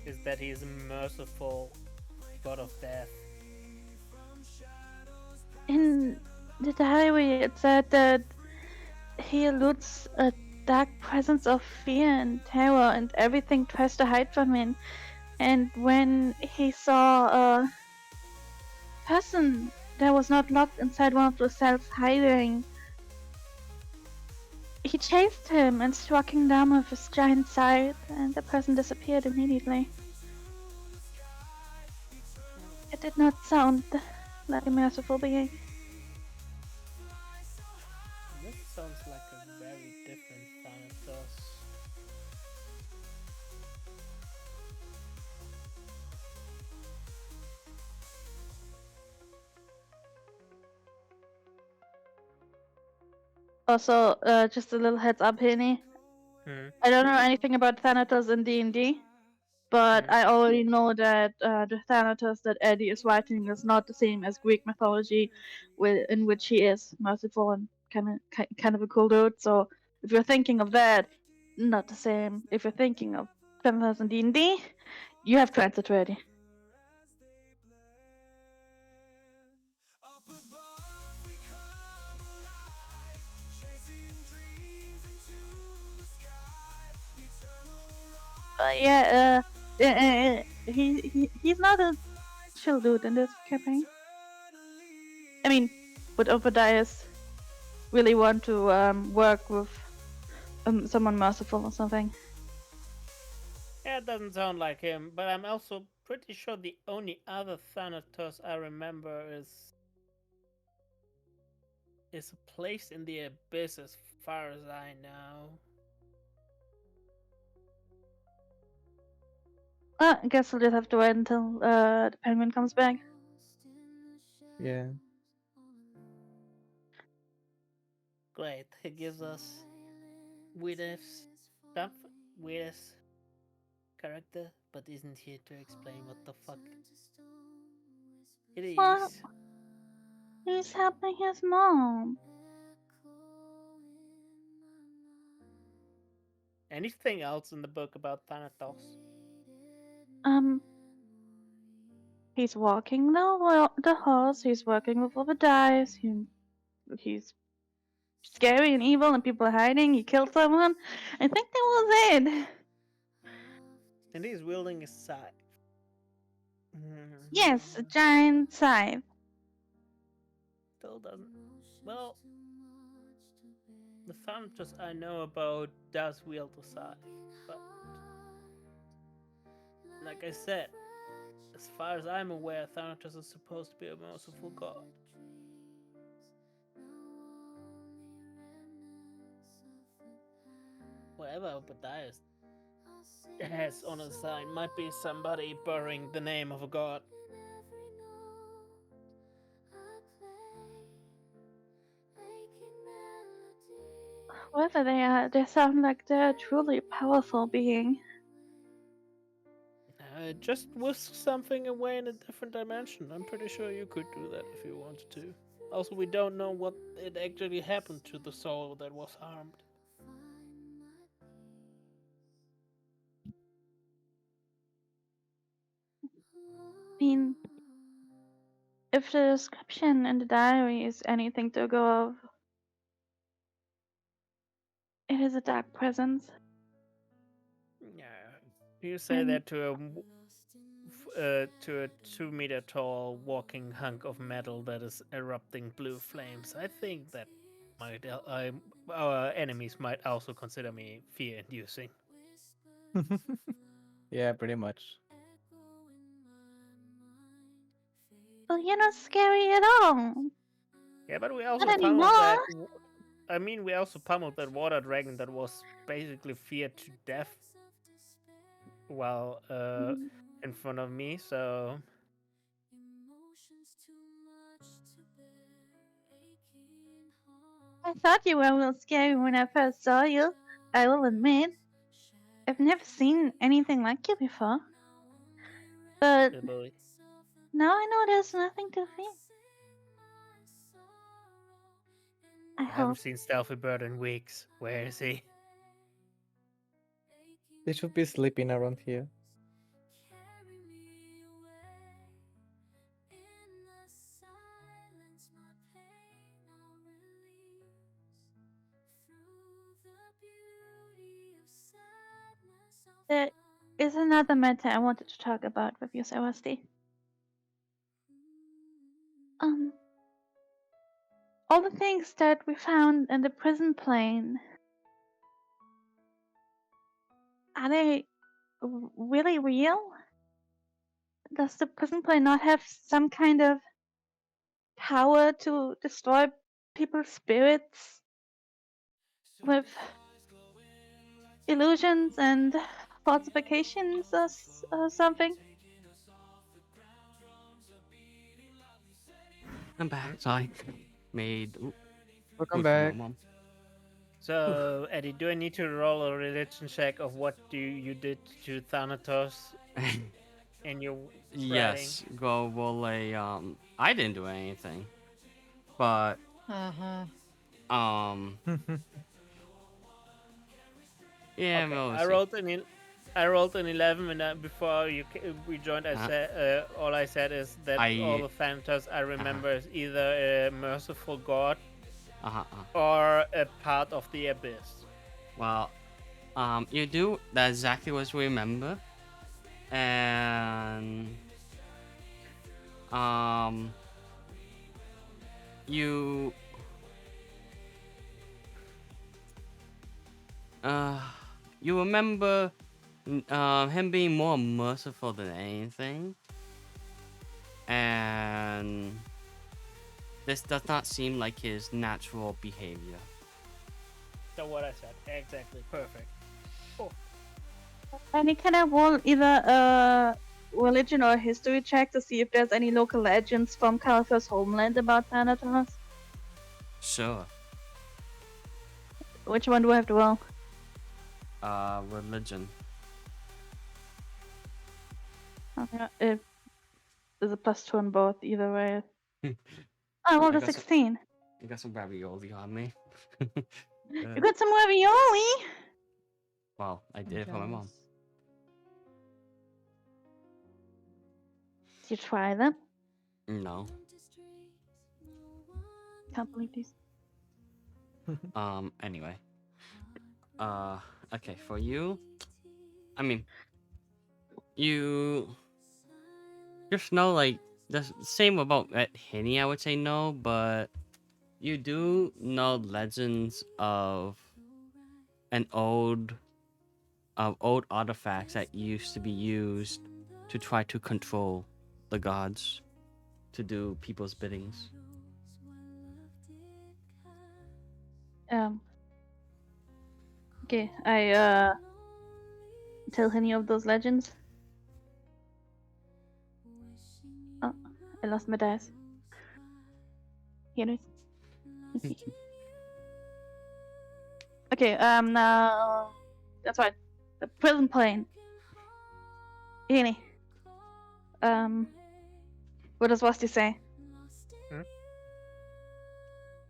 is that he is a merciful god of death. In the diary, it said that he eludes a dark presence of fear and terror, and everything tries to hide from him. And when he saw a person that was not locked inside one of those cells hiding, he chased him and struck him down with his giant scythe, and the person disappeared immediately. It did not sound like a merciful being. This sounds like a very different Thanatos. Also, just a little heads up, Henny. I don't know anything about Thanatos in D&D, but I already know that the Thanatos that Eddie is writing is not the same as Greek mythology, in which he is merciful and kind of a cool dude. So if you're thinking of that, not the same. If you're thinking of Thanatos in D&D, you have translated already. Yeah, he's not a chill dude in this campaign. I mean, would Obadiah really want to work with someone merciful or something? Yeah, it doesn't sound like him, but I'm also pretty sure the only other Thanatos I remember is a place in the abyss as far as I know. I guess we'll just have to wait until the penguin comes back. Yeah. Great, it gives us Widow's stuff, Widow's character, but isn't here to explain what the fuck it Well, is. He's helping his mom. Anything else in the book about Thanatos? He's walking the horse. He's working with all the dice. He's scary and evil, and people are hiding. He killed someone. I think that was it. And he's wielding a scythe. Yes, a giant scythe. Still doesn't. Well, the Thanatos I know about does wield a scythe, but like I said, as far as I'm aware, Thanatos is supposed to be a merciful god. Whatever Obadiah has on his sign might be somebody burying the name of a god. Whoever they sound like they're a truly powerful being. Just whisk something away in a different dimension. I'm pretty sure you could do that if you wanted to. Also, we don't know what it actually happened to the soul that was harmed. I mean, if the description in the diary is anything to go off, it is a dark presence. Yeah, you say And that to a 2 meter tall walking hunk of metal that is erupting blue flames. I think that might our enemies might also consider me fear-inducing. Yeah, pretty much. well, you're not scary at all. Yeah, but we also Not pummeled that. anymore. I mean, we also pummeled that water dragon that was basically feared to death while in front of me. So I thought you were a little scary when I first saw you. I will admit. I've never seen anything like you before. But good boy. now I know there's nothing to fear. I I haven't hope. seen Stealthy Bird in weeks. Where is he? They should be sleeping around here. There is another matter I wanted to talk about with you, Sarasti. All the things that we found in the prison plane, are they really real? Does the prison plane not have some kind of power to destroy people's spirits with illusions and falsifications or something? I'm back. Sorry. Made Welcome food for my back. mom. So, Eddie, do I need to roll a religion check of what you did to Thanatos in your writing? Yes, go roll a I didn't do anything. But Uh-huh. yeah, Okay, we'll I see. rolled an 11, and before we joined, I Uh-huh. said all I said is that all the Thanatos I remember is either a merciful god or a part of the abyss. Well, you do that's exactly what you remember, and you you remember him being more merciful than anything, and this does not seem like his natural behavior. So what I said, exactly, perfect. Any kind of roll either a religion or a history check to see if there's any local legends from Calif's homeland about Thanatos? Sure. Which one do I have to roll? Religion. Okay, there's a +2 on both, either way. I rolled I a got some- 16. You got some ravioli on me. You got some ravioli? Well, I did it for my mom. Did you try them? No. Can't believe this. Anyway. Okay, for you, I mean, you just know, like, the same about Henny, I would say no, but you do know legends of an old artifacts that used to be used to try to control the gods to do people's biddings. Okay, I tell any of those legends. Oh, I lost my dice. Here it is. Okay, now that's right. The prison plane. Henny. What does Rusty say? Hmm?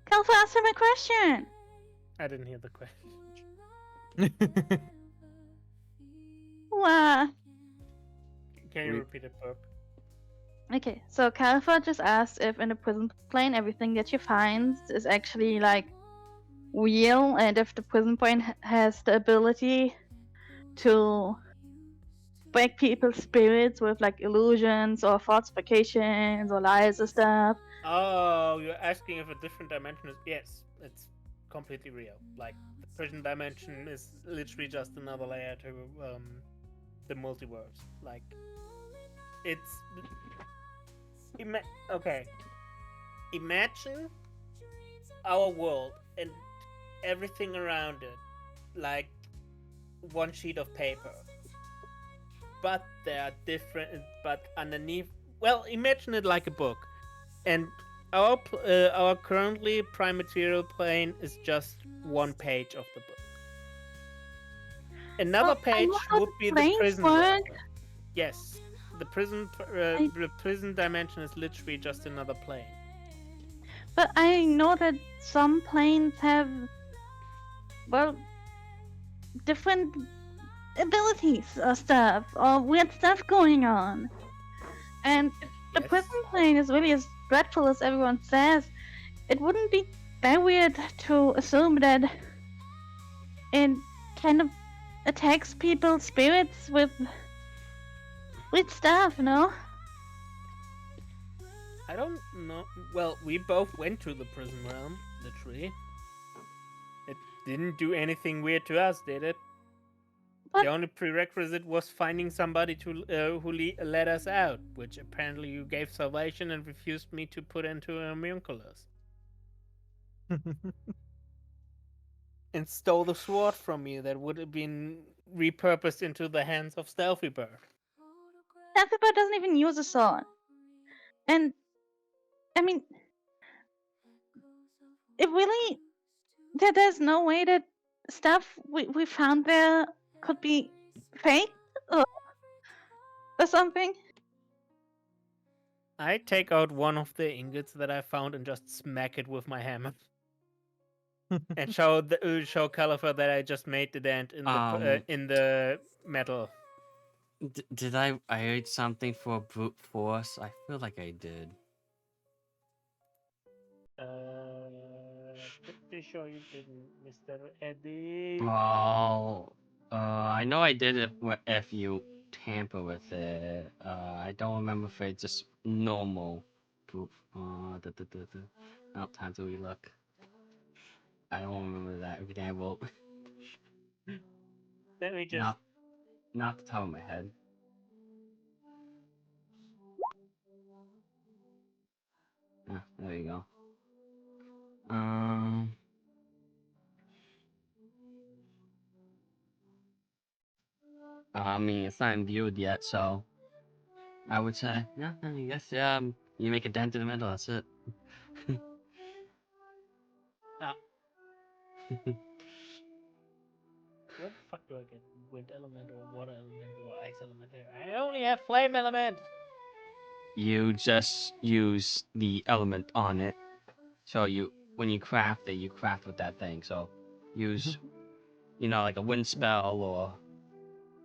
Calfa, answer my question. I didn't hear the question. Wow. Can you We- repeat it, Burp? Okay, so Calfa just asked if in the prison plane everything that she finds is actually like real, and if the prison plane has the ability to break people's spirits with like illusions or falsifications or lies or stuff. Oh, you're asking if a different dimension is. Yes, it's completely real. Like, the prison dimension is literally just another layer to the multiverse. Like, it's. Okay. Imagine our world and everything around it like one sheet of paper. But there are different. But underneath. Well, imagine it like a book. And our currently prime material plane is just one page of the book. Another Well, I know page how would the be the planes prison work. world. Yes, the prison dimension is literally just another plane. But I know that some planes have, well, different abilities or stuff, or weird stuff going on. And if the Yes. prison plane is really as dreadful as everyone says, it wouldn't be that weird to assume that it kind of attacks people's spirits with stuff, you know? I don't know. Well, we both went to the prison realm, literally. It didn't do anything weird to us, did it? But The only prerequisite was finding somebody to who let us out, which apparently you gave salvation and refused me to put into a homunculus. And stole the sword from me that would have been repurposed into the hands of Stealthy Bird. Saphibot doesn't even use a sword. And, I mean, it really, there's no way that stuff we found there could be fake or something. I take out one of the ingots that I found and just smack it with my hammer. And show Califer that I just made the dent in the metal. Did I read something for brute force? I feel like I did. Pretty sure you didn't, Mr. Eddie. Well, I know I did it if you tamper with it. I don't remember if it's just normal brute. How time do we look? I don't remember that. Everything I wrote. Let me just. Not the top of my head. Ah, there you go. I mean, it's not viewed yet, so I would say, yeah, I guess, yeah, you make a dent in the middle, that's it. Ah. Where the fuck do I get wind element or water element or ice element there? I only have flame element! You just use the element on it So when you craft it, you craft with that thing. So use, like a wind spell or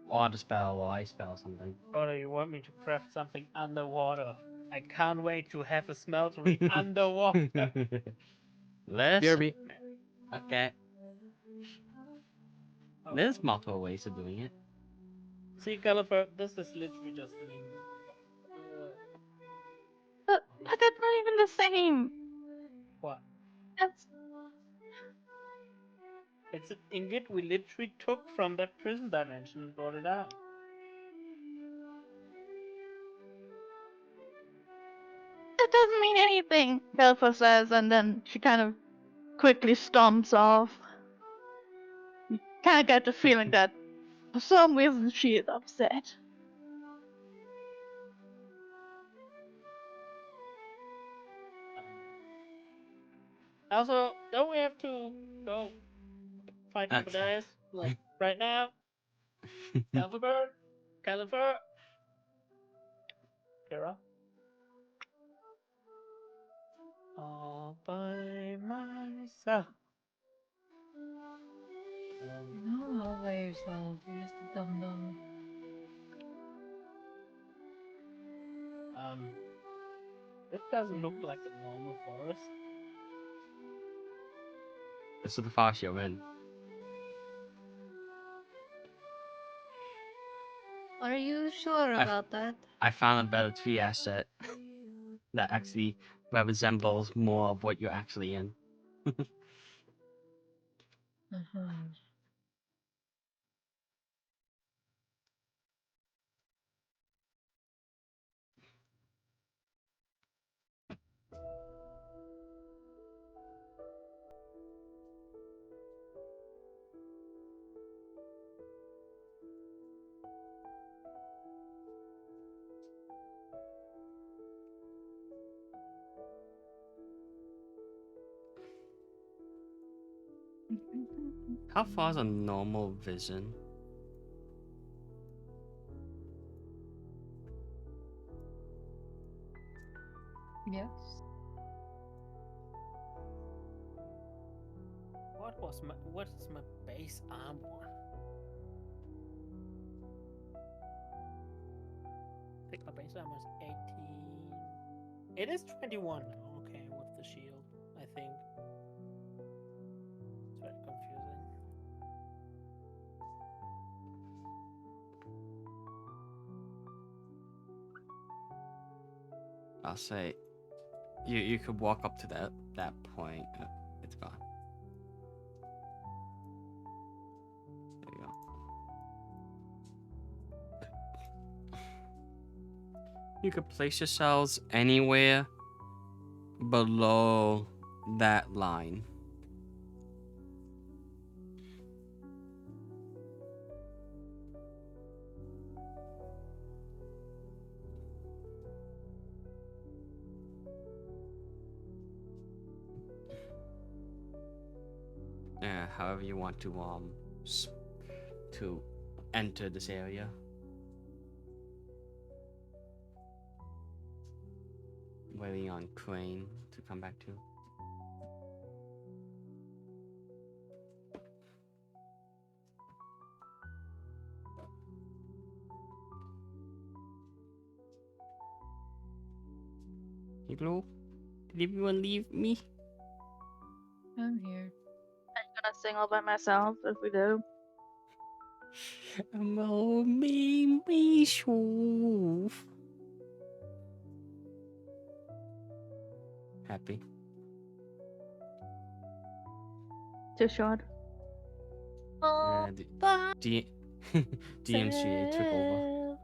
water spell or ice spell or something. Or you want me to craft something underwater? I can't wait to have a smeltery underwater. Listen. BRB. Okay. There's multiple ways of doing it. See, Gulliver, this is literally just doing. But that's not even the same. What? That's It's an ingot we literally took from that prison dimension and brought it out. that doesn't mean anything, Kelfa says, and then she kind of quickly stomps off. You kind of get the feeling that for some reason she is upset. Also, don't we have to go fight Okay. Obadiah like right now? Gulliver, Gulliver, Kira. All by myself. No, all by yourself. You're just a dum dum. This doesn't look like a normal forest. This is the forest you're in. Are you sure I- about that? I found a better tree asset that actually resembles more of what you're actually in. Uh-huh. How far is a normal vision? Yes. What is my base armor? I think my base armor is 18. It is 21 now, okay, with the shield, I think. It's very confusing. I'll say you could walk up to that point. It's gone. There you go. You could place yourselves anywhere below that line. Yeah, however you want to to enter this area. Waiting on Crane to come back to. Hello? Did everyone leave me? I'm here. I'm gonna sing all by myself if we do. Me, shoof. Happy. Too short. Yeah, DMCA took over.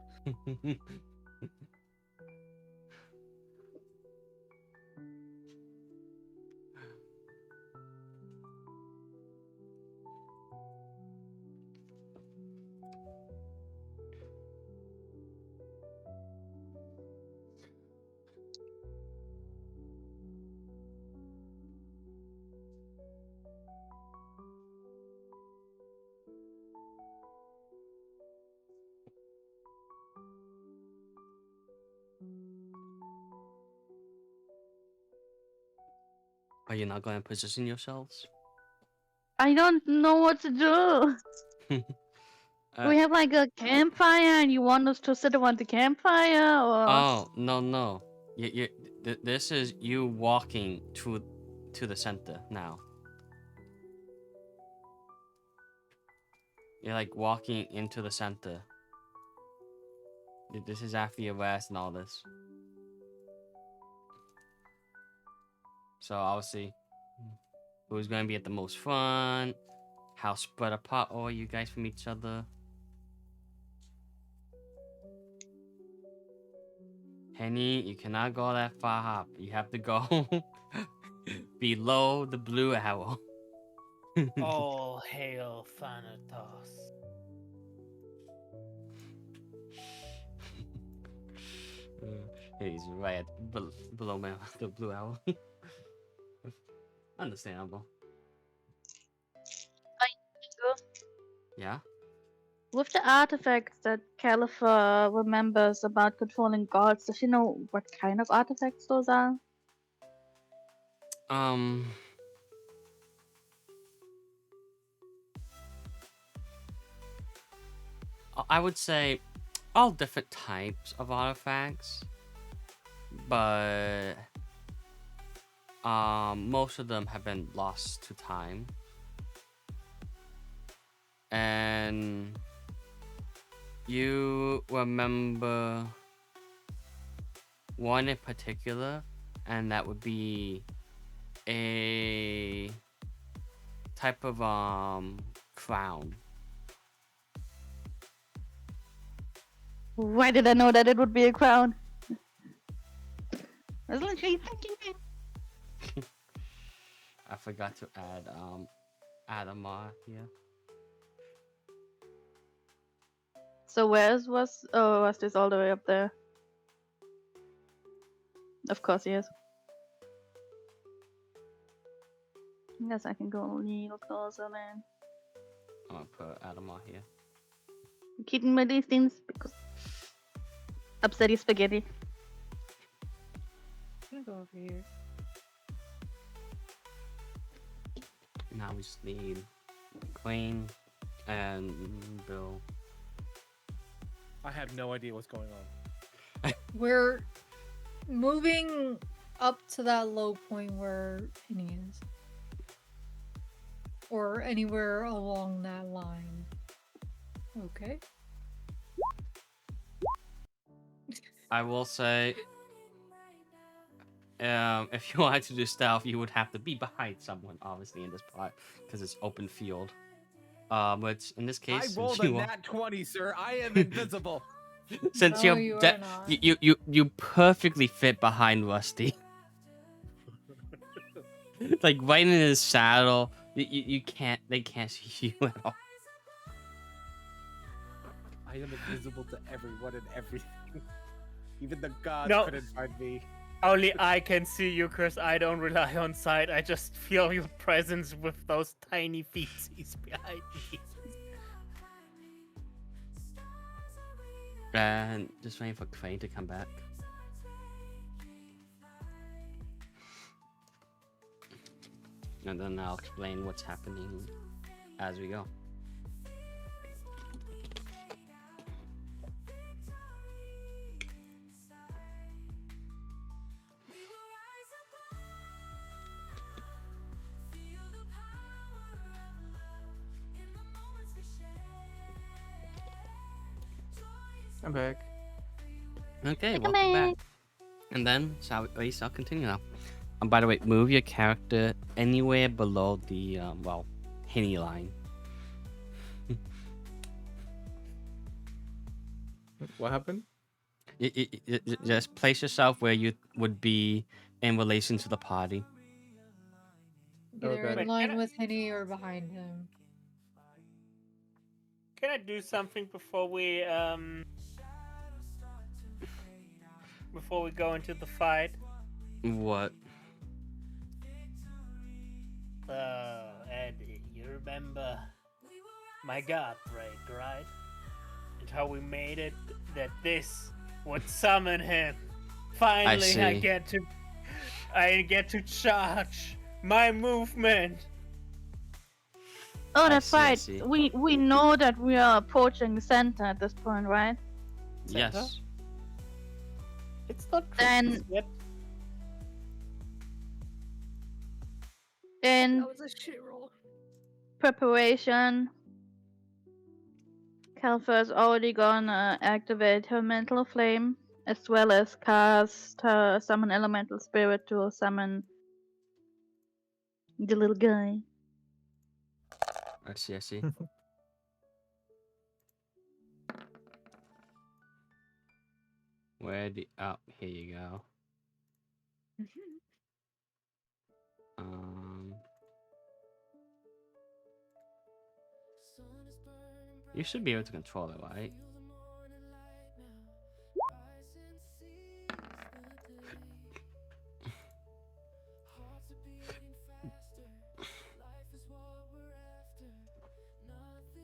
Are you not going to position yourselves? I don't know what to do. We have like a campfire, and you want us to sit around the campfire, or? Oh no. This is you walking to the center now. You're like walking into the center. This is after your rest and all this. So I'll see who's gonna be at the most fun. How spread apart are you guys from each other? Henny, you cannot go that far up. You have to go below the blue owl. All hail Thanatos. He's right below the blue owl. Understandable. Yeah? With the artifacts that Califer remembers about controlling gods, does she know what kind of artifacts those are? I would say all different types of artifacts, but most of them have been lost to time. And you remember one in particular, and that would be a type of crown. Why did I know that it would be a crown? I was literally thinking it. I forgot to add Adamar here. So where's was this all the way up there? Of course he is. Guess I can go a little closer then. I'm gonna put Adamar here. I'm keeping my distance because upsetty spaghetti. I'm gonna go over here. Now we just need Queen and Bill. I have no idea what's going on. We're moving up to that low point where Penny is. Or anywhere along that line. Okay. I will say, if you wanted to do stealth, you would have to be behind someone, obviously, in this part, because it's open field. But in this case, I rolled since a you nat 20, sir. I am invisible. since No, you're you de- are not. you perfectly fit behind Rusty. Like right in his saddle. They can't see you at all. I am invisible to everyone and everything. Even the gods No. couldn't find me. Only I can see you, Chris. I don't rely on sight. I just feel your presence with those tiny feetsies behind me. And just waiting for Crane to come back. And then I'll explain what's happening as we go. I'm back. Okay, Welcome welcome back. back. And then, I'll continue now. By the way, move your character anywhere below the, Henny line. What happened? Just place yourself where you would be in relation to the party. Either Okay. in line with Henny or behind him. Can I do something before we go into the fight? What? Eddie, you remember my god break, right? And how we made it that this would summon him. Finally, I see. get to charge My movement. Oh, I that's see, I right. see. We know that we are approaching the center at this point, right? Center? Yes. It's not Then- Christmas yet. In That was a shit roll. preparation, Kalfa's already gonna activate her mental flame, as well as cast summon elemental spirit to summon the little guy. I see, I see. Where the... Oh, here you go. You should be able to control it, right?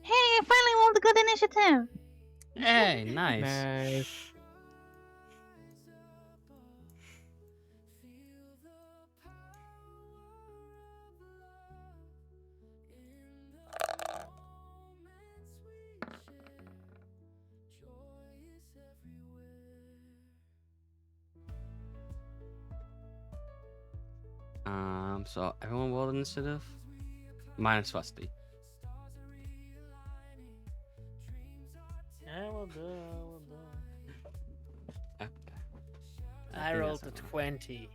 Hey, I finally rolled a good initiative! Hey, nice. Nice. So everyone rolled initiative? Minus Rusty. I will do. Okay. I think rolled a that's everyone. 20.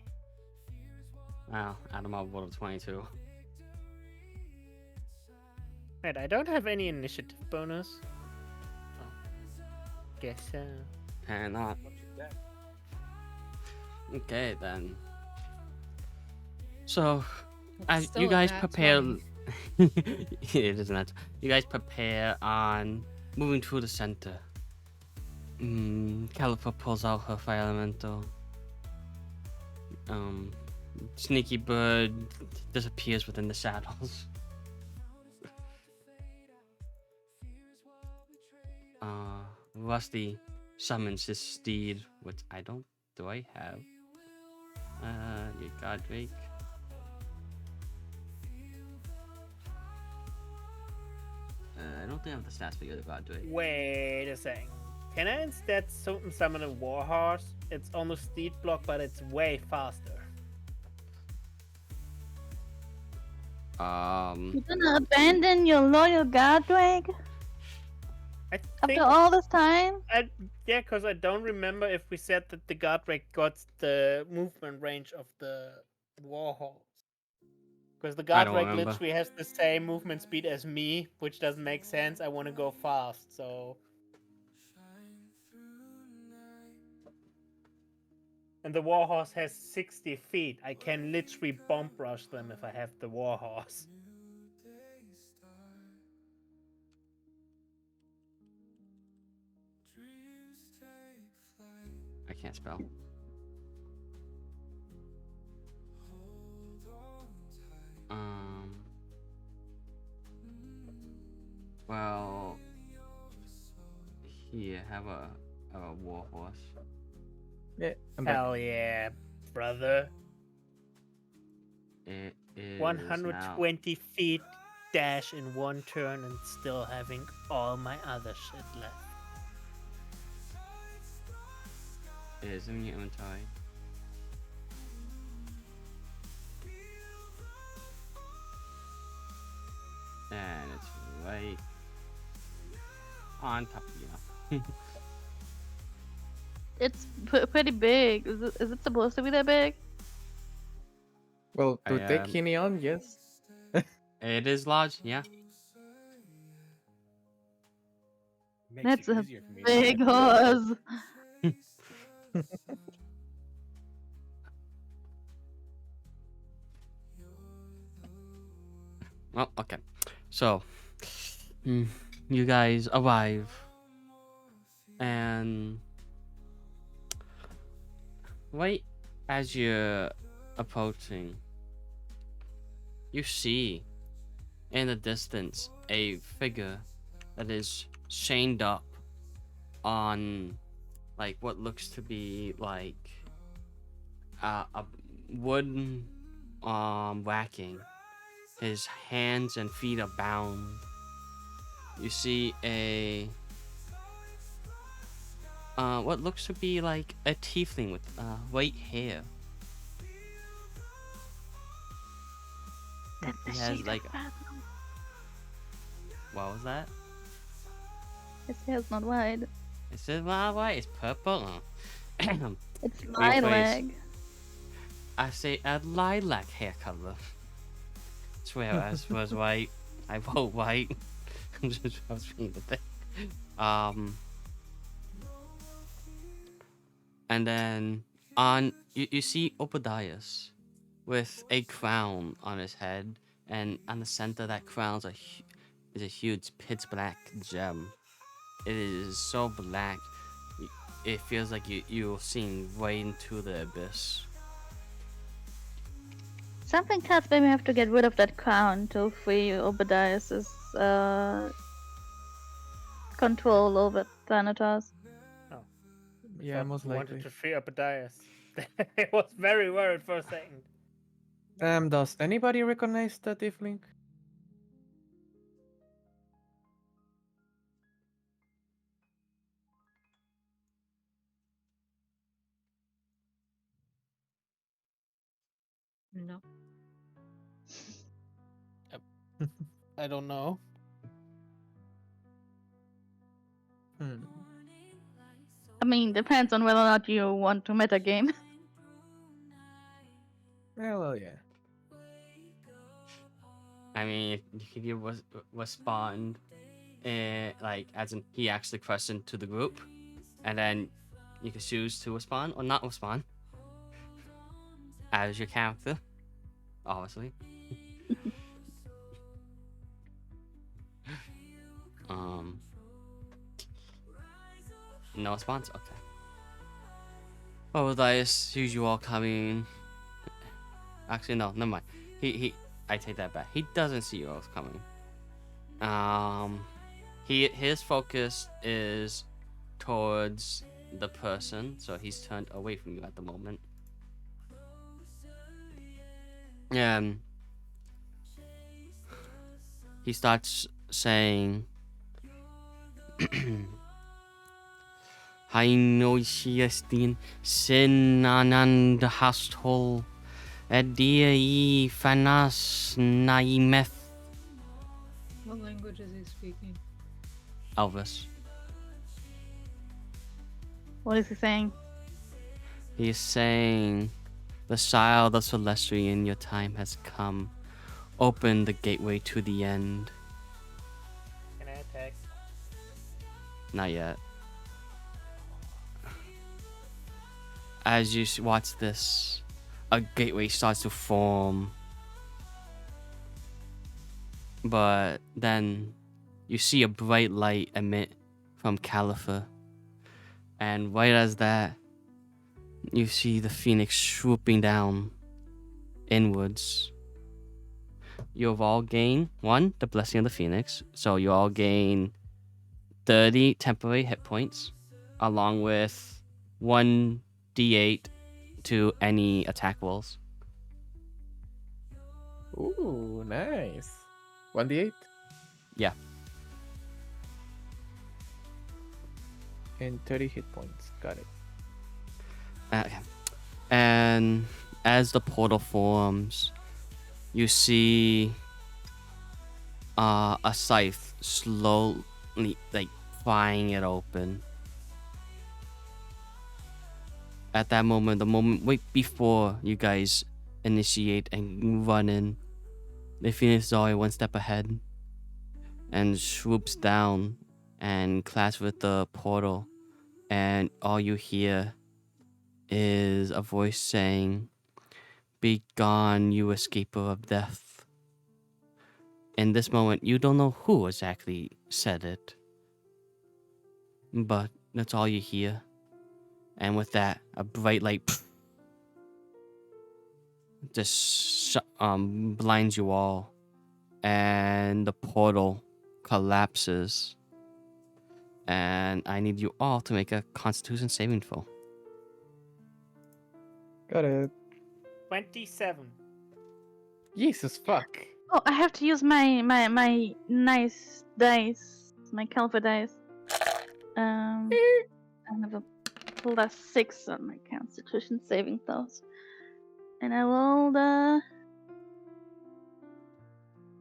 Wow, Adam rolled a 22. Wait, I don't have any initiative bonus. Oh. Guess so. And not. Okay, then. So, as Still you a guys nat prepare... 20. It is not. You guys prepare on moving to the center. Caliper pulls out her fire elemental. Sneaky bird disappears within the shadows. Rusty summons his steed, which I don't. Do I have? Your god Drake. I don't think I have the stats for your god Drake. Wait a second. Can I instead summon a warhorse? It's on the steed block, but it's way faster. You're gonna abandon your loyal god, Drake? I think After all this time? yeah, because I don't remember if we said that the Godric got the movement range of the warhorse. Because the I don't Godric remember. literally has the same movement speed as me, which doesn't make sense. I want to go fast, so. And the warhorse has 60 feet. I can literally bump rush them if I have the warhorse. I can't spell. Well, here, have a warhorse. Yeah, I'm back. Hell yeah, brother. It is 120 feet dash in one turn and still having all my other shit left. Now, it is in your inventory. And it's right on top of you. It's pretty big. Is it supposed to be that big? Well, to I, take Kenny on, yes. It is large, yeah. Makes That's it a easier for me. big horse. Well, okay. So, you guys arrive, and right as you're approaching, you see in the distance a figure that is chained up on like what looks to be like a wooden whacking. His hands and feet are bound. You see a what looks to be like a tiefling with white hair. That's the He has shade like of Platinum. what was that? His hair's not white. Is it not white? It's purple. It's Rephrase. lilac. I say a lilac hair color. Whereas was white. I vote white. I was reading the thing. And then on you see Obadias with a crown on his head, and on the center of that crown is a huge pitch black gem. It is so black, it feels like you're seeing right into the abyss. Something tells me we have to get rid of that crown to free Obadiah's control over Thanatos. Yeah, Thought most you likely. wanted to free Obadias. I was very worried for a second. Does anybody recognize the tiefling? No. I don't know. I mean, depends on whether or not you want to metagame. Well, yeah. I mean, he was respond, like as in he asked the question to the group, and then you can choose to respond or not respond as your character, obviously. No response. Okay. Obadiah sees you all coming. Actually, no, never mind. I take that back. He doesn't see you all coming. His focus is towards the person, so he's turned away from you at the moment. He starts saying, Hainoisiestin Sinanand Hastol Edia Fanas Naimeth. What language is he speaking? Elvis. What is he saying? He's saying, the Sire of the Celestian, your time has come. Open the gateway to the end. Can I attack? Not yet. As you watch this, a gateway starts to form. But then you see a bright light emit from Caliphate. And right as that, you see the phoenix swooping down inwards. You have all gained, one, the blessing of the phoenix. So you all gain 30 temporary hit points, along with 1d8 to any attack rolls. Ooh, nice. 1d8? Yeah. And 30 hit points. Got it. Okay. And as the portal forms, you see a scythe slowly, like, prying it open. At that moment, the moment right before you guys initiate and run in, the Phoenix is already one step ahead and swoops down and clashes with the portal, and all you hear is a voice saying, "Be gone, you escaper of death." In this moment, you don't know who exactly said it, but that's all you hear. And with that, a bright light just blinds you all, and the portal collapses. And I need you all to make a Constitution saving throw. Got it. 27. Jesus fuck. Oh, I have to use my nice dice, my caliber dice. I have a +6 on my Constitution saving throws, and I rolled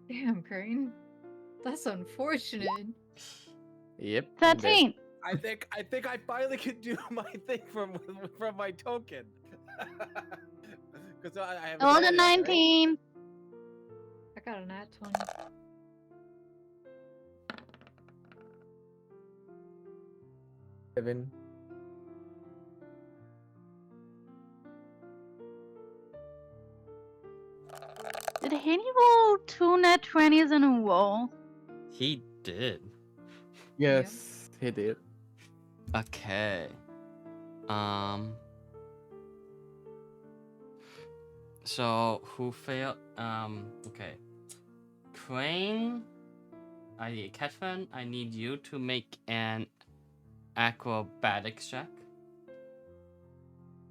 Damn, Crane. That's unfortunate. Yep. I'm dead. 13. I think I finally can do my thing from my token. Because I have I rolled a advantage, right? 19. I got a nat 20. Seven. Did he roll 2 nat 20s in a row? He did. Yes, he did. Okay. So who failed? Okay. Crane, Catherine, I need you to make an acrobatics check.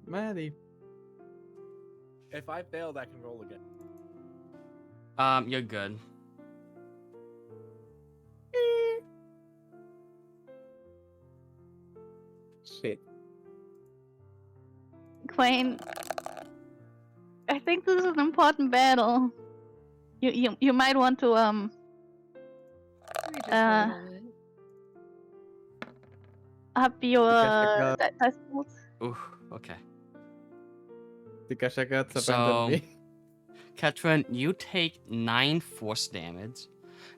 Maddie. If I failed, I can roll again. You're good. Shit. Quain, I think this is an important battle. You might want to Maybe just Uh, a little bit. up your Because dice rolls. Ooh, okay. the Kashagats So- abandoned me. Catherine, you take 9 force damage,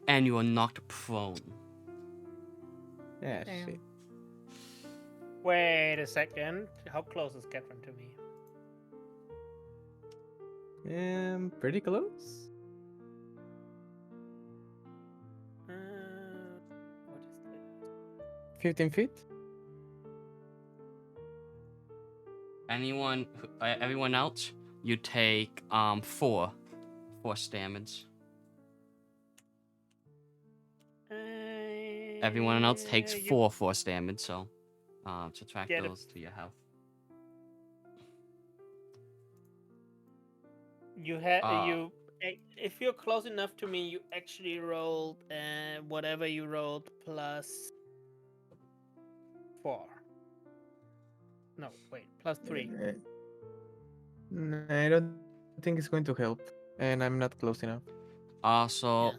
and you are knocked prone. Yeah, Damn. shit. Wait a second. How close is Catherine to me? Pretty close. What is this? 15 feet. Everyone else, you take 4 force damage. Everyone else takes 4 force damage, so subtract Get it. those to your health. You had Ah. if you're close enough to me, you actually rolled whatever you rolled +4. No, wait, +3. I don't think it's going to help, and I'm not close enough. Also,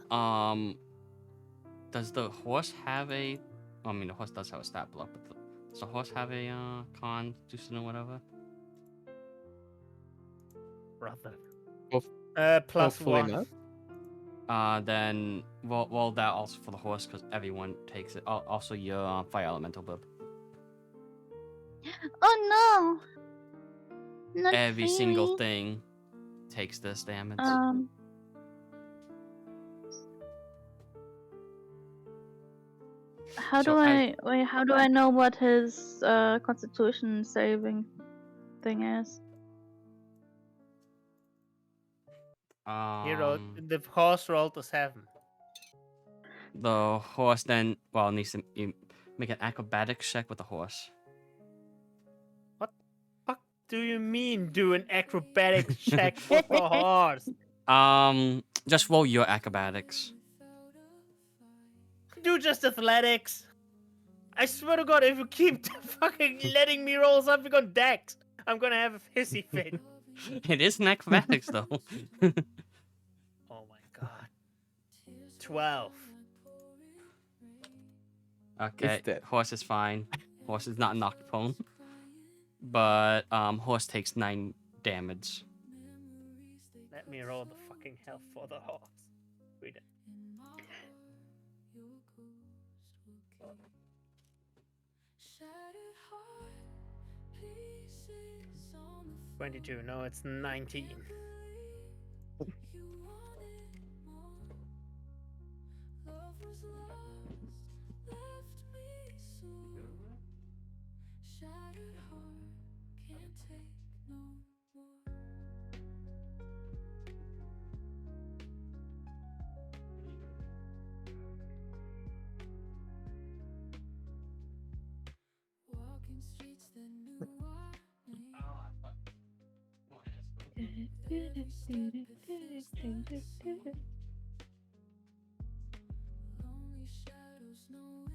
does the horse have a? I mean, the horse does have a stat block, but does the horse have a constitution or whatever? Brother. Hope- +1. Hopefully not. Then roll that also for the horse because everyone takes it. Also, your fire elemental bub. Oh no! Not Every single Fairy. thing takes this damage. How So do I- how do I know what his Constitution saving thing is? He rolled. Um, The horse rolled a 7. the horse then needs to make an acrobatics check with the horse. What do you mean do an acrobatics check with the horse? Just roll your acrobatics. Do just athletics. I swear to God, if you keep fucking letting me roll something on Dex, I'm gonna have a hissy fit. It is an acrobatics though. Oh my God. 12. Okay, dead. horse is fine. Horse is not knocked prone, but horse takes 9 damage. Let me roll the fucking health for the horse. Read it. 22. No, it's 19.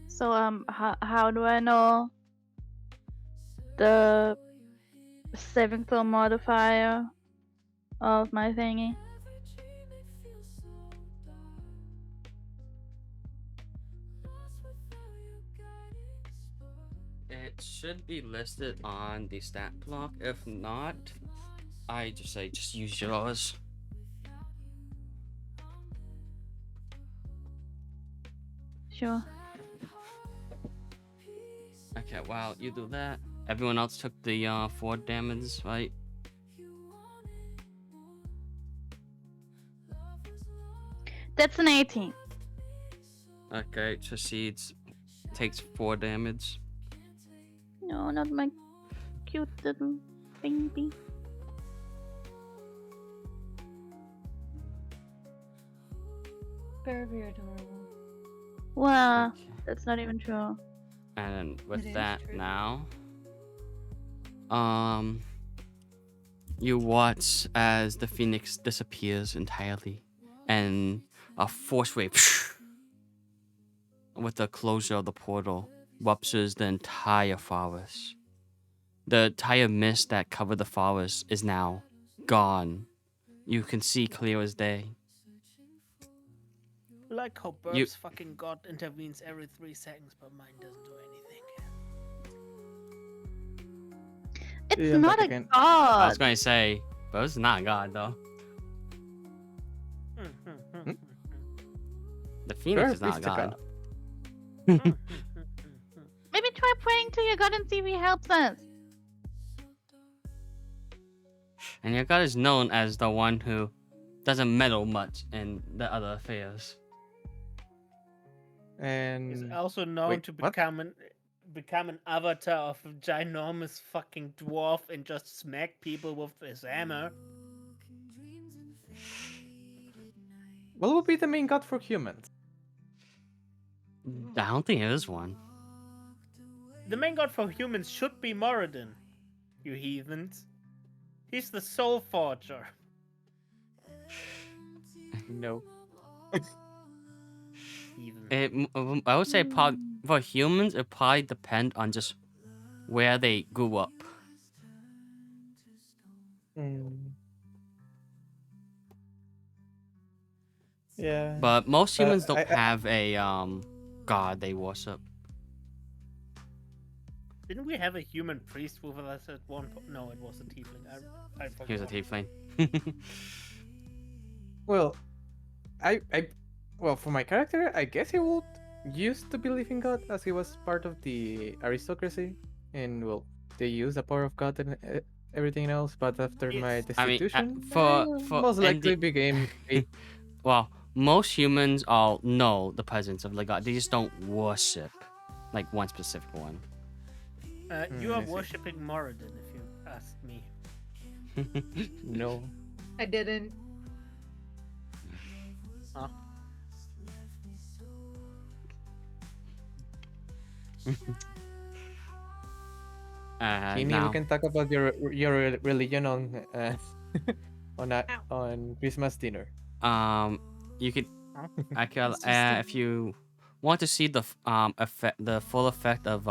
So how do I know the saving throw modifier of my thingy? It should be listed on the stat block. If not, I just say just use yours. Sure. Okay, while you do that, everyone else took the 4 damage, right? That's an 18. Okay, proceeds, takes 4 damage. No, not my cute little baby. Very adorable. Wow, Okay. that's not even true. And with It is that true. now, you watch as the phoenix disappears entirely, and a force wave with the closure of the portal ruptures the entire forest. The entire mist that covered the forest is now gone. You can see clear as day. Like how You- Burb's fucking god intervenes every 3 seconds, but mine doesn't do anything. It's Yeah, I'm not back a again. I was god. going to say, but it's not God though. The phoenix Sure, is not priest to God. Maybe try praying to your god and see if he helps us. And your God is known as the one who doesn't meddle much in the other affairs. He's And also known wait, to what? become an avatar of a ginormous fucking dwarf and just smack people with his hammer. What would be the main god for humans? I don't think there is one. The main god for humans should be Moradin, you heathens. He's the soul forger. No. Heathen. I would say for humans, it probably depend on just where they grew up. Mm. Yeah. But most humans don't I- have a god they worship. Didn't we have a human priest with us at one point? No, it was a tiefling. I forgot. He was a tiefling. Well, well, for my character, I guess he would used to believe in God as he was part of the aristocracy, and well, they use the power of God and everything else. But after my Yes. I mean, destitution, for most likely ND became a well, most humans all know the presence of the god. They just don't worship like one specific one. You are I see. worshipping Moradin, if you ask me. no. I didn't. Huh? Kimi, Now, we can talk about your religion on on Christmas dinner. you could Huh? if you want to see the the full effect of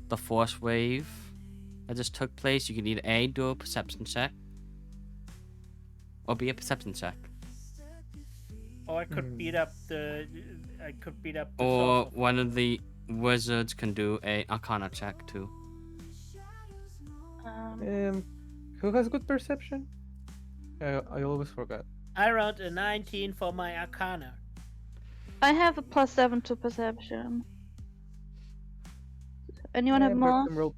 the force wave that just took place, you can either A, do a perception check, or B, a perception check, Or I could beat up the. I could beat up the. or source of- one of the wizards can do a Arcana check too. Who has good perception? I always forgot. I rolled a 19 for my Arcana. I have a +7 to perception. Anyone have more? Bertram rolled-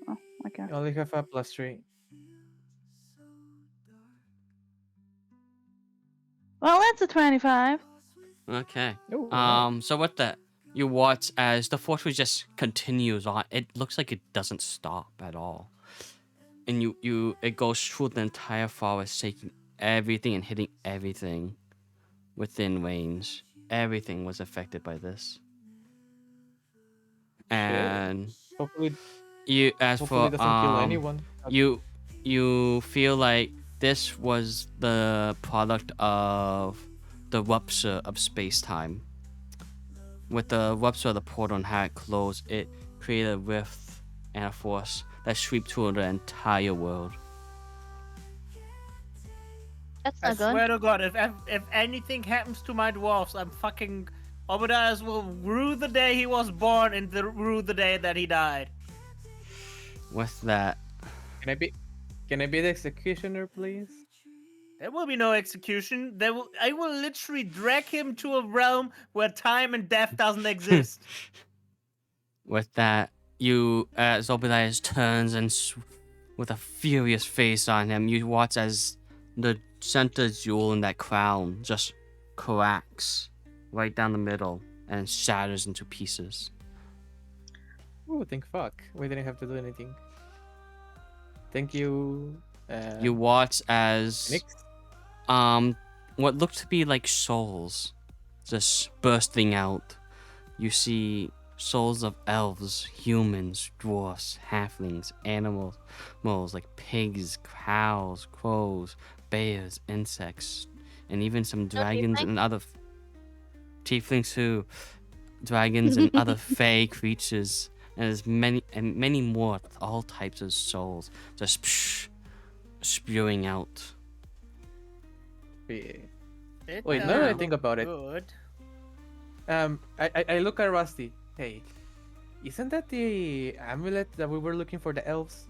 Oh, okay. I only have a +3. Well, that's a 25. Okay. Oh, wow. So with that, you watch as the force wave just continues on. It looks like it doesn't stop at all, and it goes through the entire forest, shaking everything and hitting everything within range. Everything was affected by this. And Hopefully, you, as hopefully for it doesn't kill anyone. you you feel like this was the product of the rupture of space-time. With the rupture of the portal and how it closed, it created a rift and a force that swept through the entire world. That's I not good. swear to God, if anything happens to my dwarfs, I'm fucking. Obadiah will rue the day he was born and rue the day that he died. With that, Can I be the executioner, please? There will be no execution. I will literally drag him to a realm where time and death doesn't exist. with that, you as Obadiah turns and with a furious face on him, you watch as the center jewel in that crown just cracks right down the middle and shatters into pieces. Oh, thank fuck. We didn't have to do anything. Thank you. You watch as Next. what looked to be like souls just bursting out. You see souls of elves, humans, dwarfs, halflings, animals like pigs, cows, crows, bears, insects, and even some dragons and other tieflings too. Dragons and other fey creatures, and there's many more with all types of souls just spewing out. Yeah. It Wait, now that I doesn't think look about it, good. I look at Rusty. Hey, isn't that the amulet that we were looking for the elves?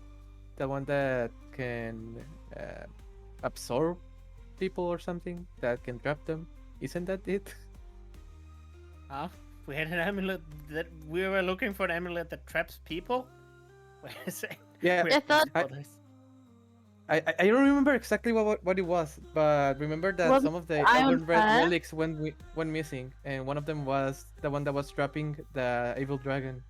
The one that can absorb people or something? That can trap them? Isn't that it? Huh? We had an amulet that we were looking for an amulet that traps people? Wait a second. Yeah, Where I thought- is all this? I don't remember exactly what it was, but remember that Was some of the it Iron Elven Red Fang? relics went missing, and one of them was the one that was trapping the evil dragon.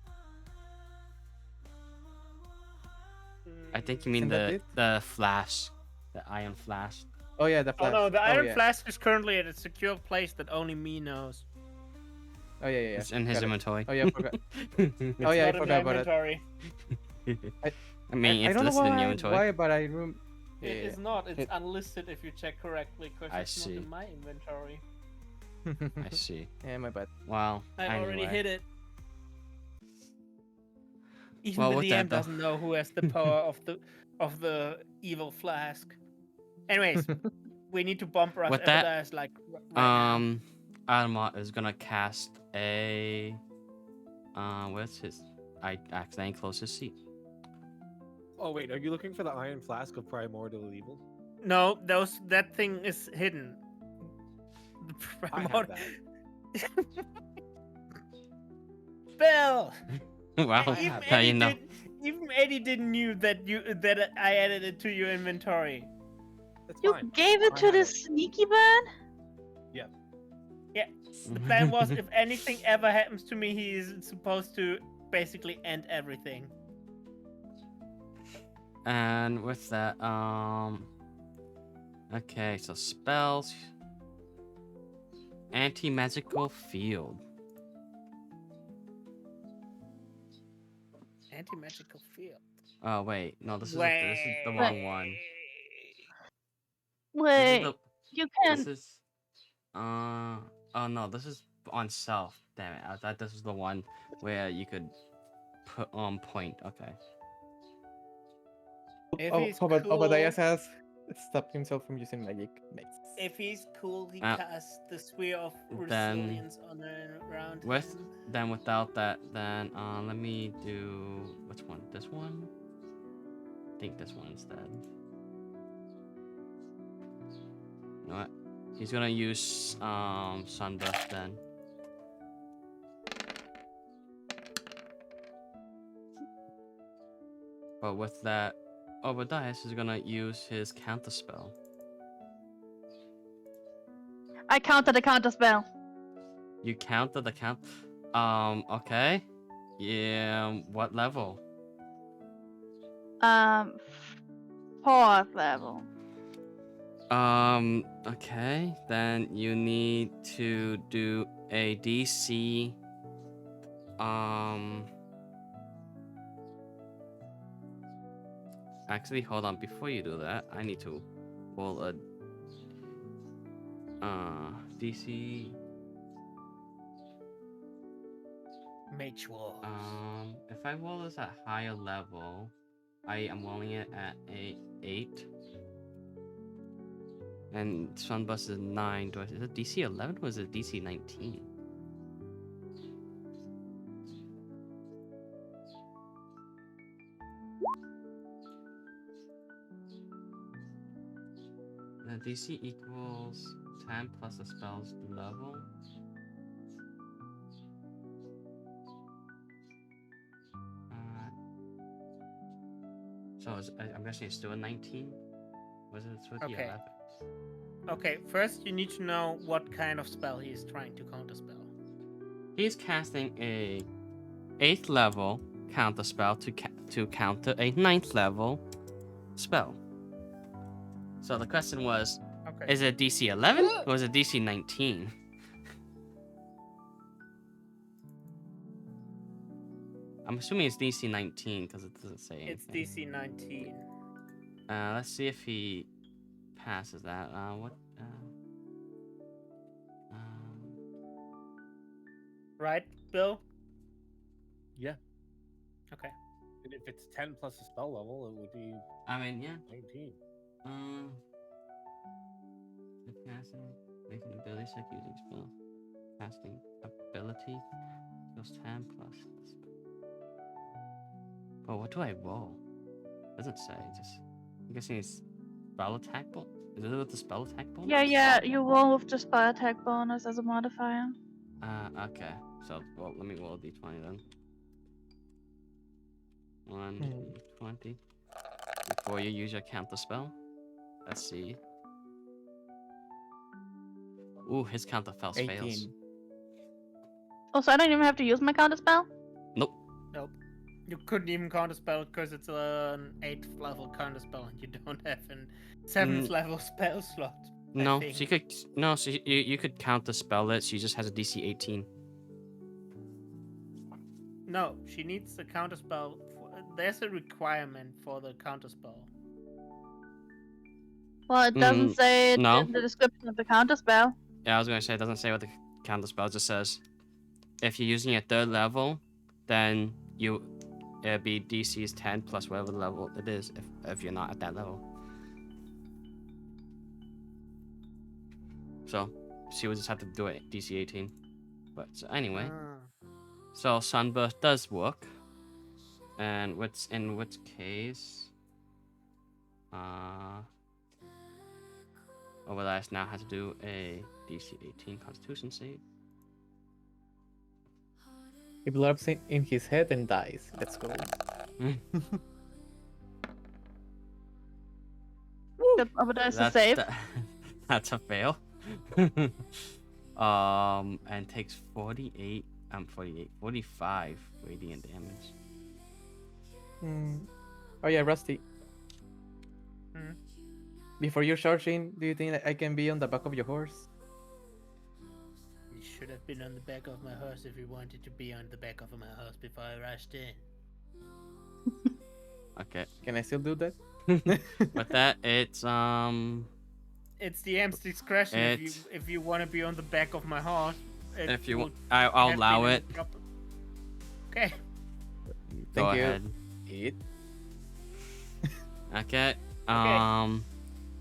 I think you mean Isn't that it? the flash, the iron flash. Oh yeah, the Oh flash. no, the iron yeah. flask is currently at a secure place that only me knows. Oh yeah, yeah, yeah. It's in his Got it. inventory. Oh yeah, I forgot. Oh It's yeah, I not in forgot my about it. inventory. I mean, I it's don't know listed in your why, inventory. but I yeah, It yeah, is not. It's It- unlisted if you check correctly, because I it's see. not in my inventory. yeah. I see. Yeah, my bad. Wow. I already Anyway. hit it. Even Well, the with DM that, though- doesn't know who has the power of the evil flask. Anyways, we need to bump rush With that, Ebadiah's like right now. Adamant is gonna cast a. Where's his? I accidentally closed his seat. Oh wait, are you looking for the Iron Flask of Primordial Evil? No, that thing is hidden. The I have primor- that. Bill. Wow. Even Now you know. Even Eddie didn't knew that I added it to your inventory. That's You fine. gave it I to have the it. sneaky man? Yeah, the plan was if anything ever happens to me, he is supposed to basically end everything. And with that, okay, so spells, anti-magical field. Anti-magical field. Oh wait, no, this is the wrong one. This is Wait, the, you this can. is, oh no, this is on self. Damn it, I thought this was the one where you could put on point. Okay. If Oh, he's Obadiah cool, has stopped himself from using magic. Nice. if he's cool, he Uh, casts the sphere of then resilience on and around With him. then without that, then let me do which one? This one? I think this one instead. You know what? He's gonna use Sunburst then. But with that, Obadiah is gonna use his counter spell. I counted the counter spell. You counted the count. Okay. Yeah. What level? Fourth level. Okay. Then you need to do a DC. Actually, hold on. Before you do that, I need to roll a DC. Mage Wars. If I roll this at higher level, I am rolling it at a 8. And Sunbus is 9. Is it DC 11 or is it DC 19? The DC equals 10 plus the spell's level. So I'm guessing it's still a 19? Was it supposed to be Okay. 11? Okay, first you need to know what kind of spell he is trying to counterspell. He's casting a 8th level counter spell to counter a 9th level spell. So the question was, Okay. is it DC 11 or is it DC 19? I'm assuming it's DC 19 because it doesn't say anything. It's DC 19. Let's see if he passes that. Right, Bill? Yeah. Okay. And if it's 10 plus a spell level, it would be I mean, yeah. 19. The casting, making ability check using spell. Casting ability equals 10 plus. Oh, what do I roll? Doesn't say. Just I'm guessing it's spell attack bonus. Is it with the spell attack bonus? Yeah, you roll with the spell attack bonus as a modifier. Okay. So, well, let me roll a d20 then. 1 d20. Before you use your counter spell. Let's see. Ooh, his counter fails. 18. Oh, so I don't even have to use my counter spell? Nope. Nope. You couldn't even counterspell because it's an 8th level counterspell and you don't have a 7th level spell slot. I No, think. she could. No, you could counter spell it. She just has a DC 18. No, she needs the counterspell. There's a requirement for the counterspell. Well, it doesn't say it no. in the description of the counter spell. Yeah, I was gonna say it doesn't say what the counter spell. It just says if you're using a 3rd level, then it'll be DC's 10 plus whatever level it is. If you're not at that level. So she would just have to do it DC 18. But so anyway, so Sunburst does work, and in which case, Obadiah now has to do a DC 18 Constitution save. He blobs in his head and dies. Let's go. Obadiah's a save. That's a fail. And takes 45 radiant damage. Oh yeah, Rusty. Hmm? Before you're charging, do you think that I can be on the back of your horse? You should have been on the back of my horse if you wanted to be on the back of my horse before I rushed in. Okay. Can I still do that? With that, it's It's the DM's discretion if you want to be on the back of my horse. if you want, I'll allow it. Okay. Go Thank you. ahead. Eat. Okay.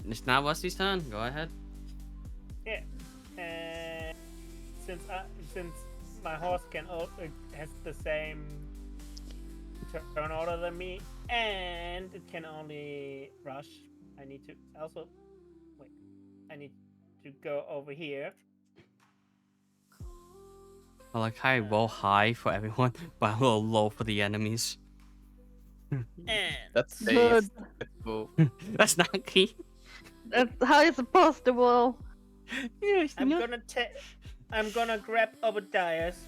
It's now Rusty's turn. Go ahead. Yeah. Since my horse has the same turn order than me, and it can only rush, I need to go over here. I like how I roll high for everyone, but I roll low for the enemies. And That's Good. safe. Let's go. That's not key. That's how you're supposed to roll. Yes, I'm gonna grab Obadiah's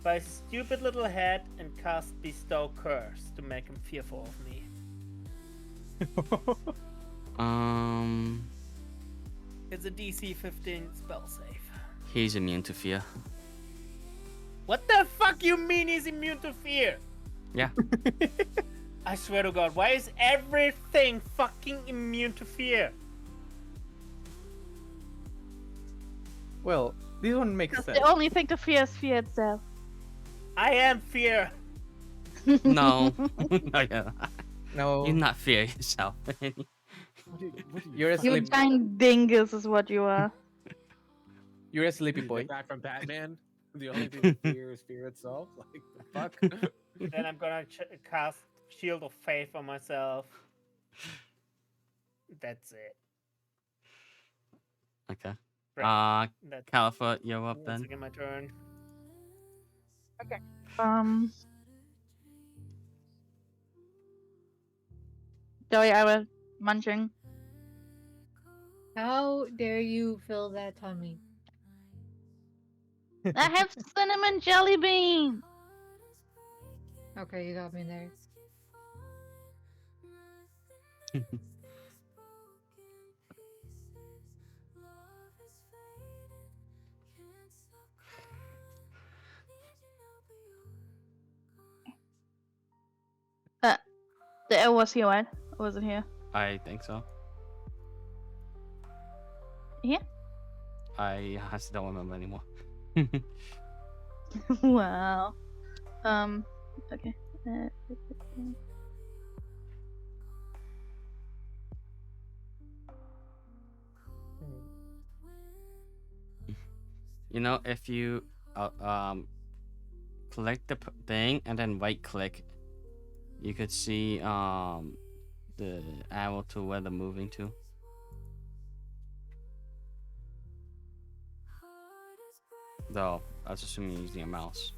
by his stupid little head and cast Bestow Curse to make him fearful of me. It's a DC 15 spell save. He's immune to fear. What the fuck you mean he's immune to fear? Yeah. I swear to God, why is everything fucking immune to fear? Well, this one makes Because sense. the only thing to fear is fear itself. I am fear. No. No, yeah. No, You not fear yourself. What are you You're a fucking- You sleep- giant dingus is what you are. you're a sleepy You boy. get that from Batman? The only thing to fear is fear itself? Like, the fuck? Then I'm gonna cast Shield of Faith on myself. That's it. Okay. Right. That's Caliphate, you're up once then. again my turn. Sorry, I was munching. How dare you fill that tummy? I have cinnamon jelly bean. Okay, you got me there. I was here, right? Or was it here? I think so. Here? I honestly don't remember anymore. Wow. Okay. You know, if you click the thing and then right click, you could see the arrow to where they're moving to. Though, I was assuming you're using a mouse.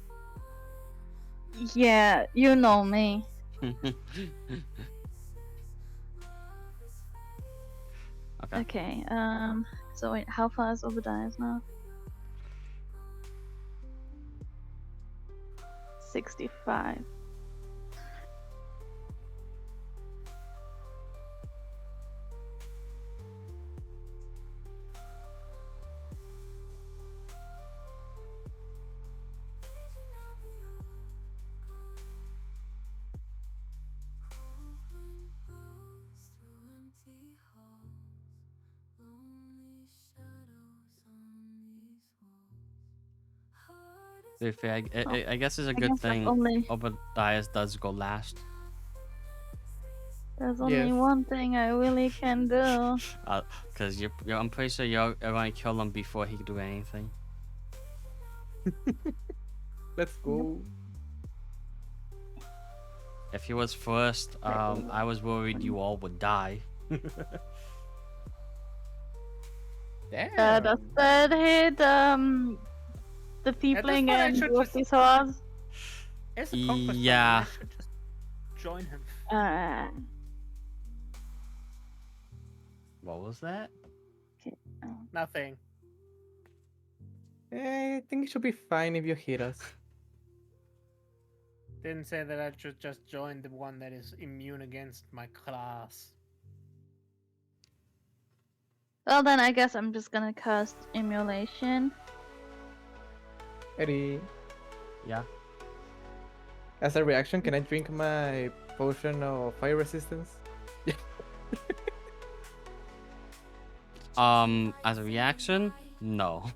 Yeah, you know me. Okay. Okay, so wait, how far is Obadiah's now? 65. To be fair, I guess it's a I good guess that's thing only- Obadiah does go last. There's only Yes. one thing I really can do. Because I'm pretty sure you're going to kill him before he can do anything. Let's go. If he was first, I was worried you all would die. Damn. Does that hit the At this tiefling point, I and should Wolfie's horse? It's a conquest. Yeah. I should just join him. What was that? Nothing. I think it should be fine if you hit us. Didn't say that I should just join the one that is immune against my class. Well then, I guess I'm just gonna cast Immolation. Eddie, Yeah. as a reaction, can I drink my potion of fire resistance? As a reaction, no.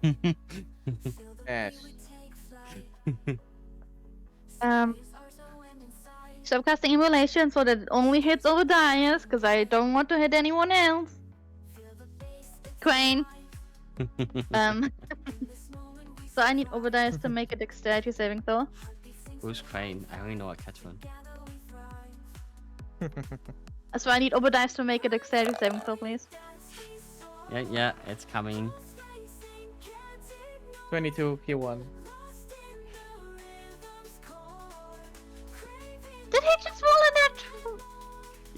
Ash. So I'm casting Immolation so that it only hits Obadiah's, because I don't want to hit anyone else. Crane. So I need Obadiah's to make a dexterity saving throw. Who's Crane? I only know a Catherine. So I need Obadiah's to make a dexterity saving throw, please. Yeah, it's coming. 22, he won. Did he just roll in that?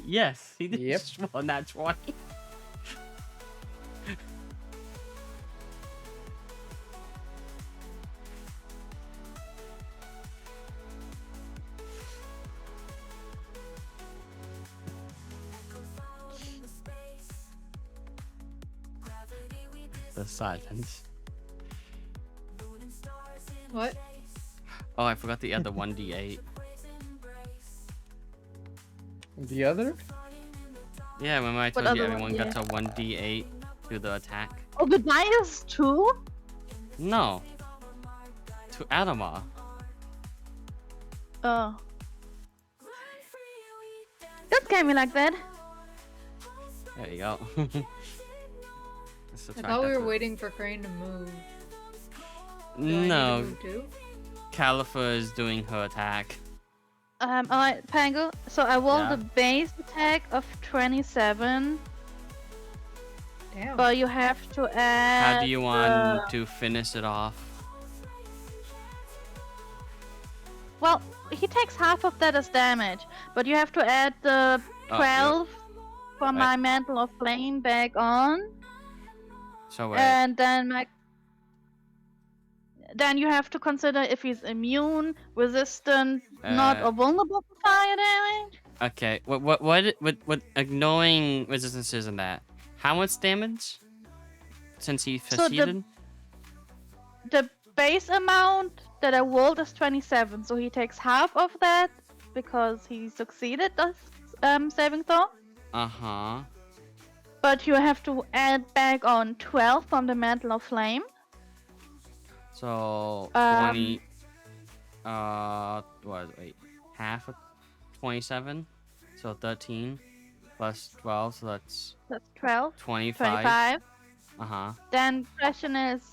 Yes, he did. Yep. Well, not 20. The silence. What? Oh, I forgot the other 1d8. The other? Yeah, remember I What told you other one? everyone gets Yeah. a 1d8 to the attack? Obadiah's too? No. To Adama. Oh. Don't scare me like that. There you go. Let's I subtract thought we that were to- waiting for Crane to move. Do I need to No, move too? Califer is doing her attack. Alright, Pango. So I rolled Yeah. a base attack of 27, Damn. but you have to add. How do you want to finish it off? Well, he takes half of that as damage, but you have to add the Oh, 12 from Right. my Mantle of Flame back on, So wait. and then you have to consider if he's immune, resistant, not, Uh, or vulnerable to fire damage. Okay. What? Knowing resistances and that. How much damage? Since he So the- succeeded. The base amount that I rolled is 27, so he takes half of that because he succeeded the saving throw. Uh-huh. But you have to add back on 12 from the Mantle of Flame. So 20. Wait. Half of 27. So 13 plus 12. So that's That's 12, 25. 25. Uh-huh. Then question is,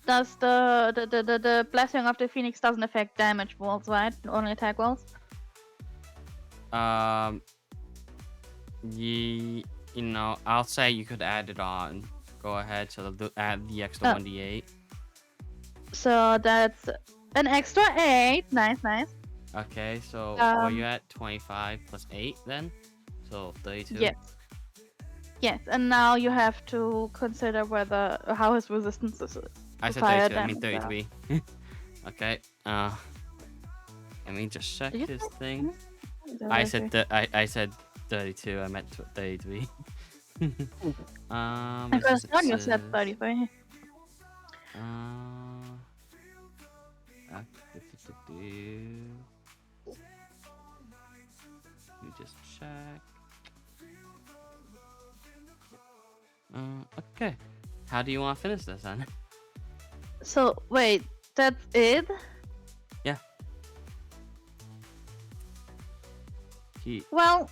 does the Blessing of the Phoenix doesn't affect damage rolls, right? Only attack rolls? I'll say you could add it on. Go ahead. So add the extra 1d8. So that's an extra 8. Nice, nice. Okay, so what are you Um, at? 25 plus 8 then? So 32. Yes. Yes, and now you have to consider how his resistance is. I said fire 32, I mean damage, 33. Okay, let me just check Did you this say- thing. So I that's said it. I said 32, I meant 33. I could have sworn you said resistances. 33. Let me just check. Okay. How do you want to finish this then? So, wait, that's it? He, Well,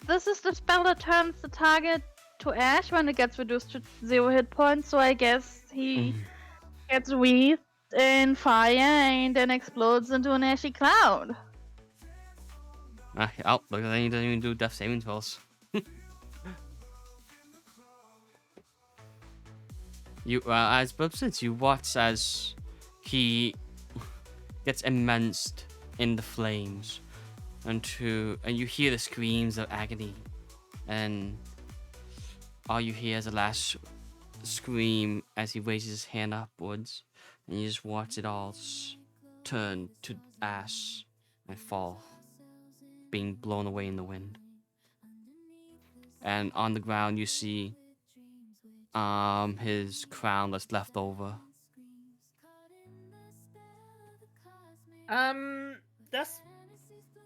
this is the spell that turns the target to ash when it gets reduced to 0 hit points, so I guess he gets wreathed in fire and then explodes into an ashy cloud. Okay, oh, look, then he doesn't even do death saving throws. As Bubsits, you watch as he gets immersed in the flames, and you hear the screams of agony, and all you hear is the last scream as he raises his hand upwards, and you just watch it all turn to ash and fall, being blown away in the wind. And on the ground you see his crown that's left over.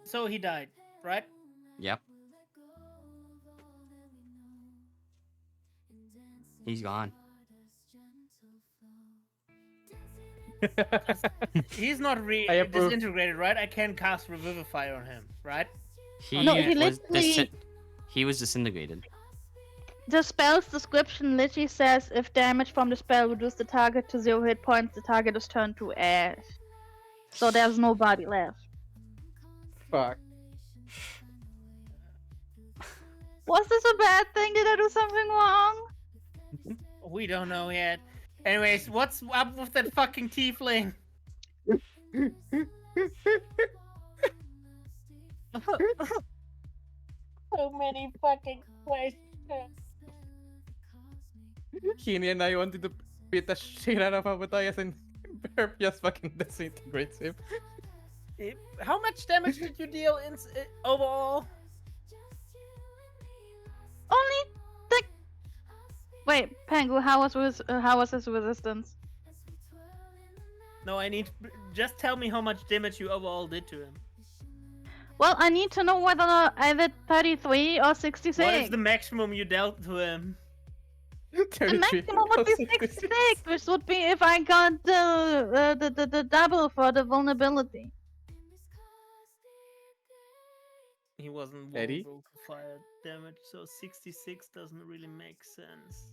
So he died, right? Yep. He's gone. He's not I approve. disintegrated, right? I can't cast Revivify on him, right? No, he was literally- he was disintegrated. The spell's description literally says if damage from the spell reduces the target to 0 hit points, the target is turned to ash. So there's no body left. Fuck. Was this a bad thing? Did I do something wrong? We don't know yet. Anyways, what's up with that fucking tiefling? So many fucking questions. Keeney and I wanted to beat the shit out of Matthias and Burp just fucking disintegrates him. How much damage did you deal overall? Only the. Wait, Pangu, how was his resistance? No, I need. Just tell me how much damage you overall did to him. Well, I need to know whether I did 33 or 66. What is the maximum you dealt to him? The 33 maximum would be or 66, which would be if I got the double for the vulnerability. He wasn't Eddie? vulnerable to fire damage, so 66 doesn't really make sense.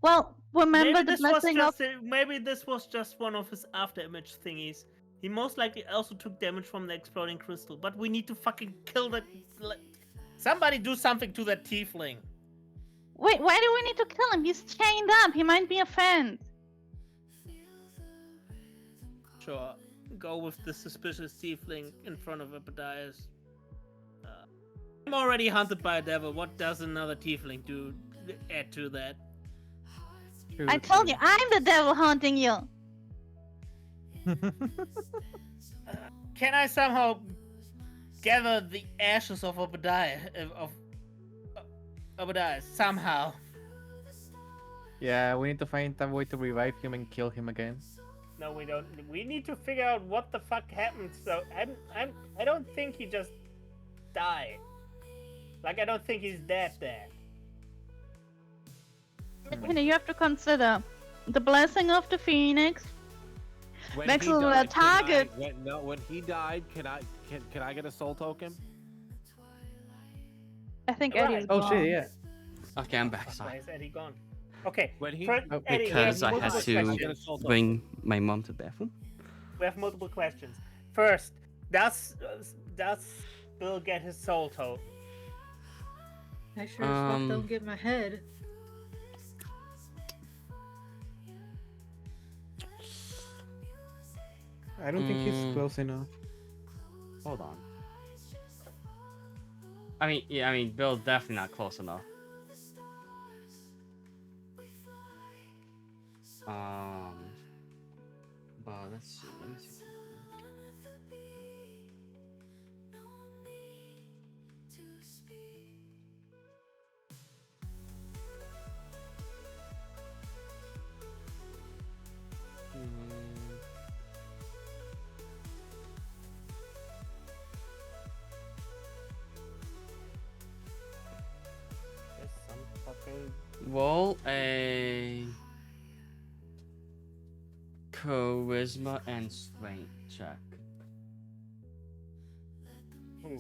Well, remember Maybe the this was blessing of... just maybe this was just one of his after image thingies. He most likely also took damage from the exploding crystal, but we need to fucking kill that. Somebody do something to that tiefling. Wait, why do we need to kill him? He's chained up. He might be a friend. Sure, go with the suspicious tiefling in front of Obadiah's. I'm already hunted by a devil. What does another tiefling do? Add to that? True, I told true. you, I'm the devil haunting you. Can I somehow gather the ashes of Obadiah? Of Obadiah somehow. Yeah, we need to find a way to revive him and kill him again. No, we don't. We need to figure out what the fuck happened. So I don't think he just died. Like I don't think he's dead. You have to consider the blessing of the phoenix. When Makes he a died, can target. when he died, can I get a soul token? I think Right. Eddie's Oh gone. shit, yeah. Okay, I'm back. Why Sorry. is Eddie gone? Okay. When he first, Oh, Eddie, we Because have I had multiple to Get a questions. soul token. bring my mom to the bathroom. We have multiple questions. First, does Bill get his soul token? I sure as fuck don't get my head. I don't think he's Mm. close enough. Hold on. I mean, Bill's definitely not close enough. But let's see. Let me see. There's some fucking. Roll a charisma and strength check. Who?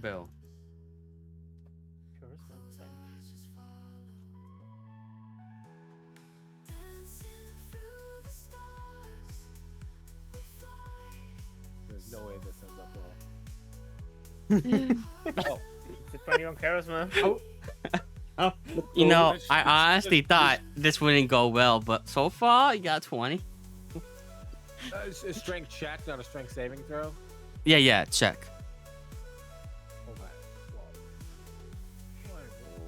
Bill. Charisma thing. There's no way this ends up well. Oh, it's a 20 on charisma. You know, let's- I honestly thought this wouldn't go well, but so far you got 20. It's a strength check, not a strength saving throw. Yeah, check. Okay. Well, I roll.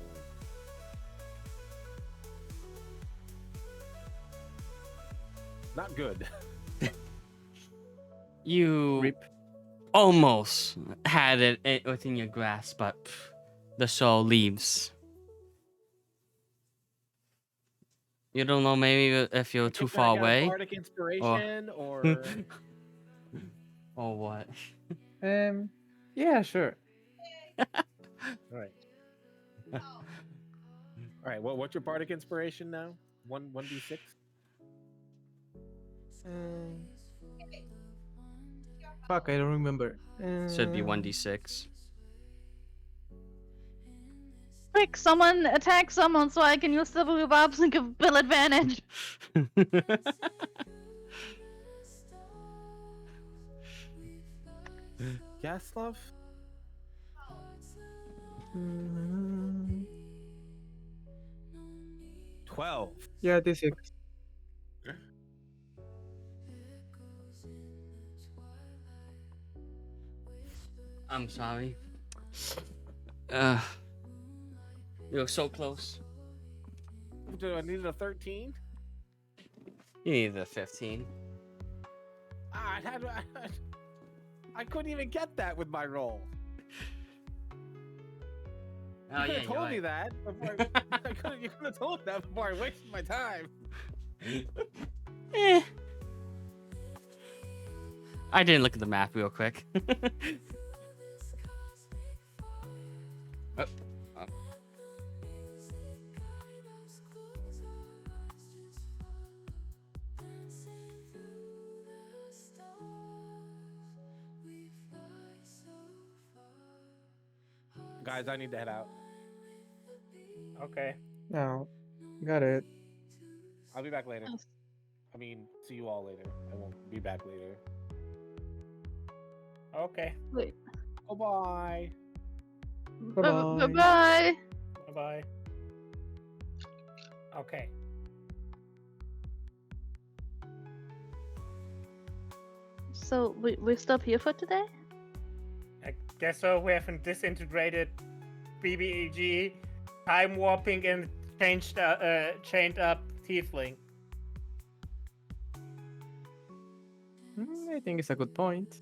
Not good. You Rip. almost had it within your grasp, but the soul leaves. You don't know maybe if you're too Can I far get a away Bardic inspiration or or what. Yeah, sure. Alright. Alright, what's your bardic inspiration now? 1d6? Fuck, I don't remember. Should be 1d6. Quick, someone attack someone so I can use the rebuffs and give Bill advantage. Gaslov? Mm, 12. Yeah, D6. I'm sorry. You're so close. Do I need a 13? You need a 15. Ah, I couldn't even get that with my roll. Oh, You could yeah, have you're told me right. that. You could have told me that before I wasted my time. I didn't look at the map real quick. uh, Guys, I need to head out. Okay. No, got it. I'll be back later. Oh. I mean, see you all later. I won't be back later. Okay. Wait. Oh, bye. Bye-bye. Bye. Bye bye. Okay. So we stop here for today? I guess so. We have a disintegrated BBEG, time warping, and chained up tiefling. I think it's a good point.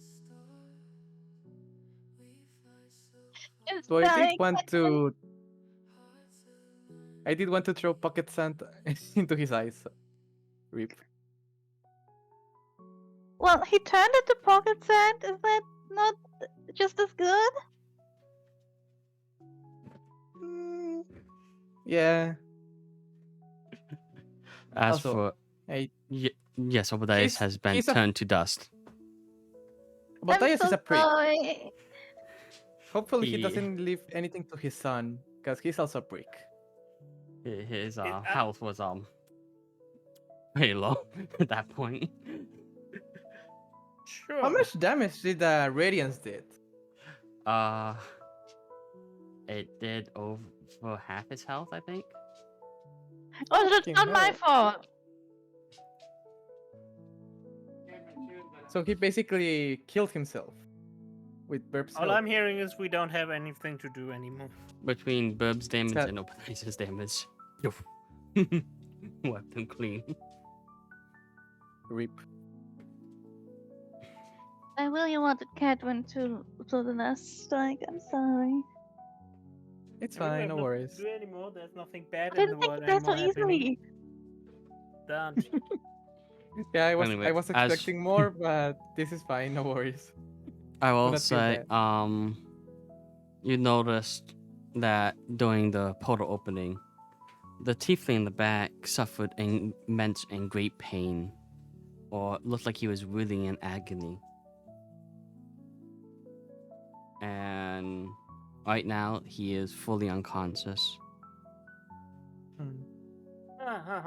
It's So I dying. did want to. I did want to throw pocket sand into his eyes. Rip. Well, he turned into pocket sand. Is that not just as good? Yeah. as Also, for I, yes, Obadiah he's- has been he's a- turned to dust. Matthias I'm is so a prick. sorry. Hopefully, he He- doesn't leave anything to his son, because he's also a prick. His I- health was very low at that point. Sure. How much damage did Radiance did? It did over half his health, I think. Oh, that's Fucking not my hell. fault. So he basically killed himself with Burp's All help. I'm hearing is we don't have anything to do anymore. Between Burb's damage Sad. and Obadiah's damage, wiped him clean. Rip. I really wanted Catherine to the nest. Like, I'm sorry. It's We have fine, no nothing worries. to do anymore. There's nothing bad I in the didn't think world that so anymore happening. easily. Don't. Yeah, I Anyway, was as- expecting more, but this is fine, no worries. I will not feel say, you noticed that during the portal opening, the tiefling in the back suffered immense and great pain, or looked like he was really in agony. And right now, he is fully unconscious.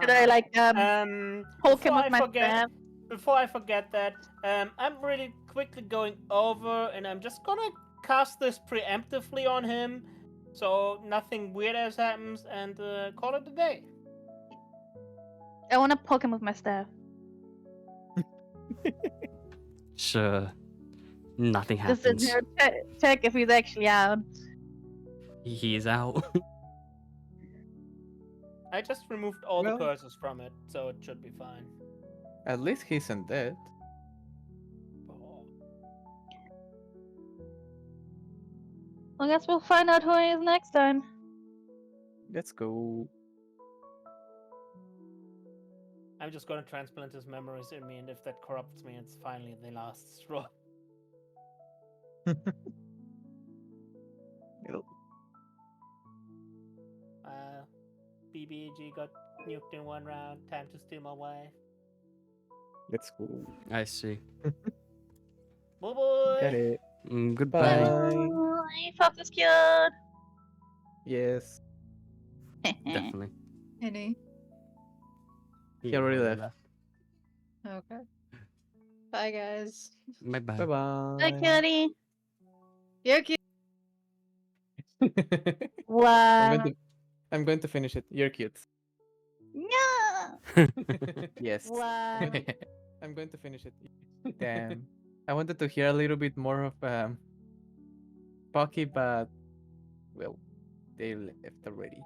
Could I like poke him Before with I my forget, staff? before I forget that, I'm really quickly going over, and I'm just gonna cast this preemptively on him, so nothing weird else happens, and call it a day. I want to poke him with my staff. Sure, nothing Just in happens. here, check if he's actually out. He's out. I just removed all Well- the curses from it, so it should be fine. At least he isn't dead. Oh. I guess we'll find out who he is next time. Let's go. I'm just gonna transplant his memories in me, and if that corrupts me, it's finally the last straw. Yep. BBG got nuked in one round. Time to steal my wife. Let's go. I see. Bye bye. Get it. Goodbye. Bye. He felt this cute. Yes. Definitely. Any? He already left. Okay. Bye, guys. Bye bye. Bye bye. Bye, kitty. You're cute. Wow. I'm going to finish it. You're cute. Yeah. Yes. Wow. I'm going to finish it. Damn. I wanted to hear a little bit more of Pocky, but well, they left already.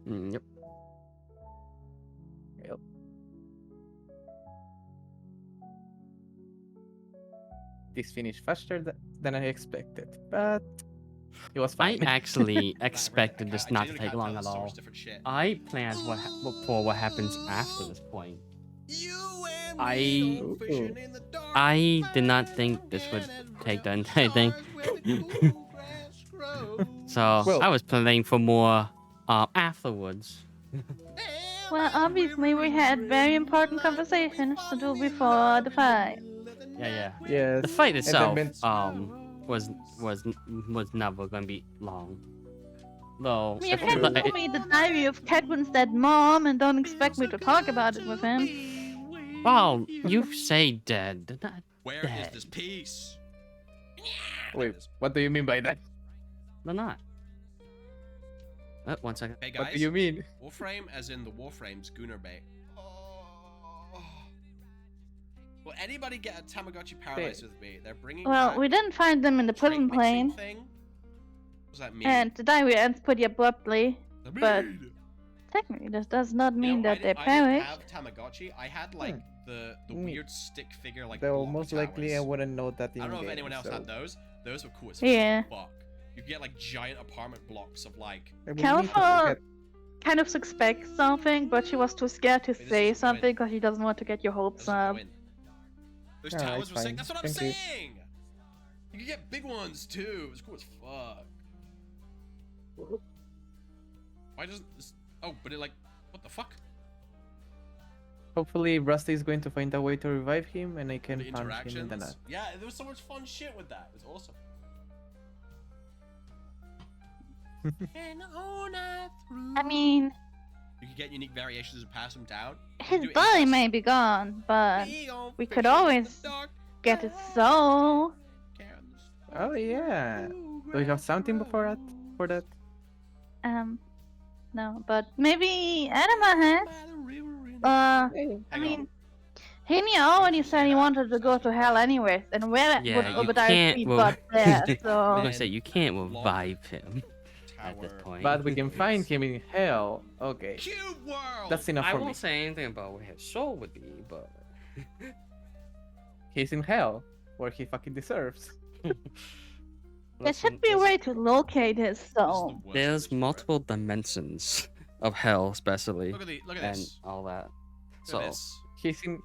Yep. Well. This finished faster than I expected, but it was I fine. actually expected this not to take long at all. I planned for what happens after this point. I did not think this would take the entire thing. So Well- I was planning for more afterwards. Well, obviously we had very important conversations to do before the fight. Yeah. Yes. The fight and itself then was never gonna be long. Though I mean, you That's can't true. tell me the diary of Cadwin's dead mom and don't expect me to talk about it with him. well, you say dead. They're not Where is dead. this piece? Wait, what do you mean by that? They're not. 1 second. Hey What do guys, you mean? Warframe as in the Warframe's Gunnar bait. Oh. Will anybody get a Tamagotchi paralyzed with me? They're bringing Well, back we didn't find them in the trait prison mixing plane, thing. What does that mean? and the diary ends pretty abruptly. The but mead! Technically, this does not You mean know, that they I didn't perished. have Tamagotchi. I had like the Mm. weird stick figure like Though block most likely I towers. wouldn't know that in I don't know if game, anyone else so had those. Those were cool as Yeah. fuck. You could get like giant apartment blocks of like. I will need to California get- kind of suspects something, but she was too scared to Wait, this say is something going- because she doesn't want to get your hopes Doesn't go up. in. Those Yeah, towers it's were sick. fine. That's what I'm Thank you. saying. You could get big ones too. It was cool as fuck. Why doesn't this? Oh, but it like, what the fuck? Hopefully Rusty is going to find a way to revive him and I can The punch him in the interactions. nut. Yeah, there was so much fun shit with that. It was awesome. I mean, You could get unique variations and pass them down. You his could do body insights. may be gone, but Big ol' we fish could in the always dark, get his soul. Oh yeah. Do we have something before that? For that? No, but maybe Anima has. Hey. I Hang mean, on. Henia already said he wanted to go to hell anyways, and where Yeah, would you Obadiah can't be rev- but there, I was so... gonna say you can't revive him at this Tower. point. But we can find him in hell. Okay. Cube world. That's enough I for me. won't say anything about where his soul would be, but He's in hell, where he fucking deserves. There should be a way to locate his This is the soul. worst there's place, bro. multiple dimensions of hell, especially, Look at and this. all that. Look So at this. He's in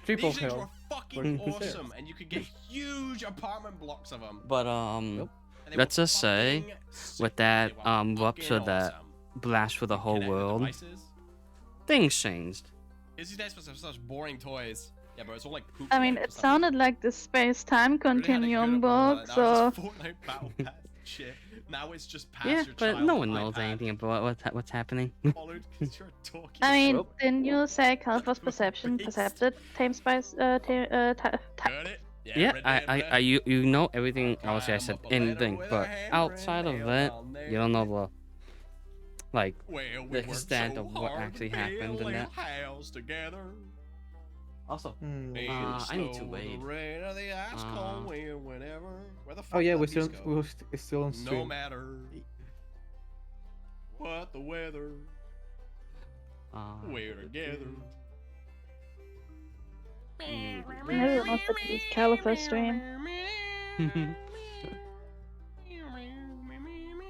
triple These things were hell. fucking Where he deserves. awesome, and you could get huge apartment blocks of them. but And they let's were just say, fucking sick. with that They were rupture fucking that awesome. blast for the whole Connect the world, devices. things changed. These days supposed to have such boring toys. Yeah, but it's all like poop. I mean, related it or something. sounded like the space-time We really had a continuum good one, book, but now so... it's just Fortnite Battle Pass shit. Now it's just pass Yeah, your but child no an one knows iPad anything about what's happening. followed 'cause you're talking. I mean, Well- didn't you say Calphas perception Based. percepted Tame Spice, Heard it? Yeah, Red I Dead, you know everything. I'll Obviously, I climb said up a ladder anything, with a but hammer outside of and that, nail down you don't know there. like Well, we the worked extent so of what hard actually to happened build in a that. house together. Also, Hmm. In the I need to snow, the wait. rain, or the ice cold wind, whenever. Where the fuck Oh yeah, did we that still piece go? we're still on No stream. matter what the weather, we're together. Maybe we'll stick to this Caliphas stream.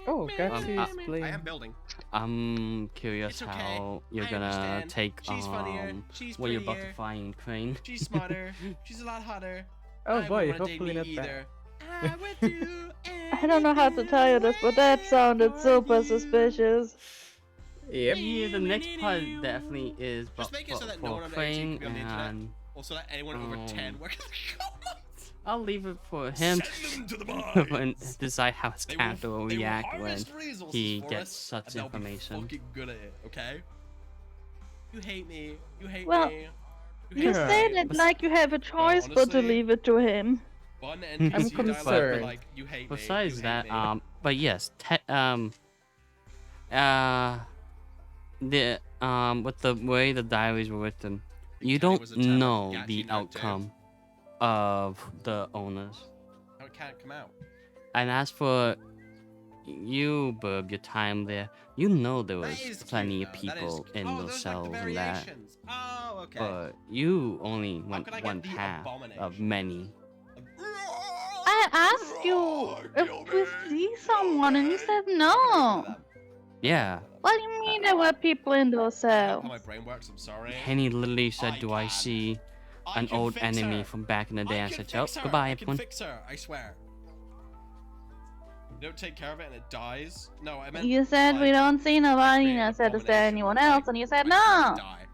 Oh, Gatsy is I am playing. building. I'm curious It's okay. how you're I gonna understand. take She's funnier. She's what you're about to prettier. find in Crane. She's smarter. She's a lot hotter. Oh I boy, wouldn't wanna date hopefully me not bad. either. I would do I don't know how to tell you this, but that sounded super suspicious. Yep. Yeah, the next part definitely is Just for, make it so that no for one under 18 Crane, can be on the internet. and Also, that anyone over 10 where can they go? I'll leave it for him Send them to the to mines. decide how his They character will they react when harvest resources he for gets us, such and they'll be information. fucking good at it, okay? You hate me. You hate Well, me. You Yeah. said it like you have a choice but to honestly- leave it to him. Fun NPC dialogue, but concerned. like, you hate me. Besides you hate that, me. but yes, with the way the diaries were written, you Kenny don't was a Tamagotchi know the nerd too. outcome of the owners. How it can't come out. And as for you, Burb, your time there, you know there was That is plenty cute, of though. That is people cute. in Oh, those those cells like the and that. variations. Oh, okay. But you only How went could I get one the path of abomination? many. I asked you if we see someone and you said no. Yeah, What do you mean there were people in those How cells? my brain works, I'm sorry. Henny literally said, I "Do I can. see I an can old fix enemy her. from back in the day?" I can said, "Oh, fix her. goodbye, I can everyone." fix her, I swear. don't take care of it and it dies. No, I meant. You said we like, don't see I nobody, create and I an said, is there abomination anyone that, else? like, And you said my friends no. die.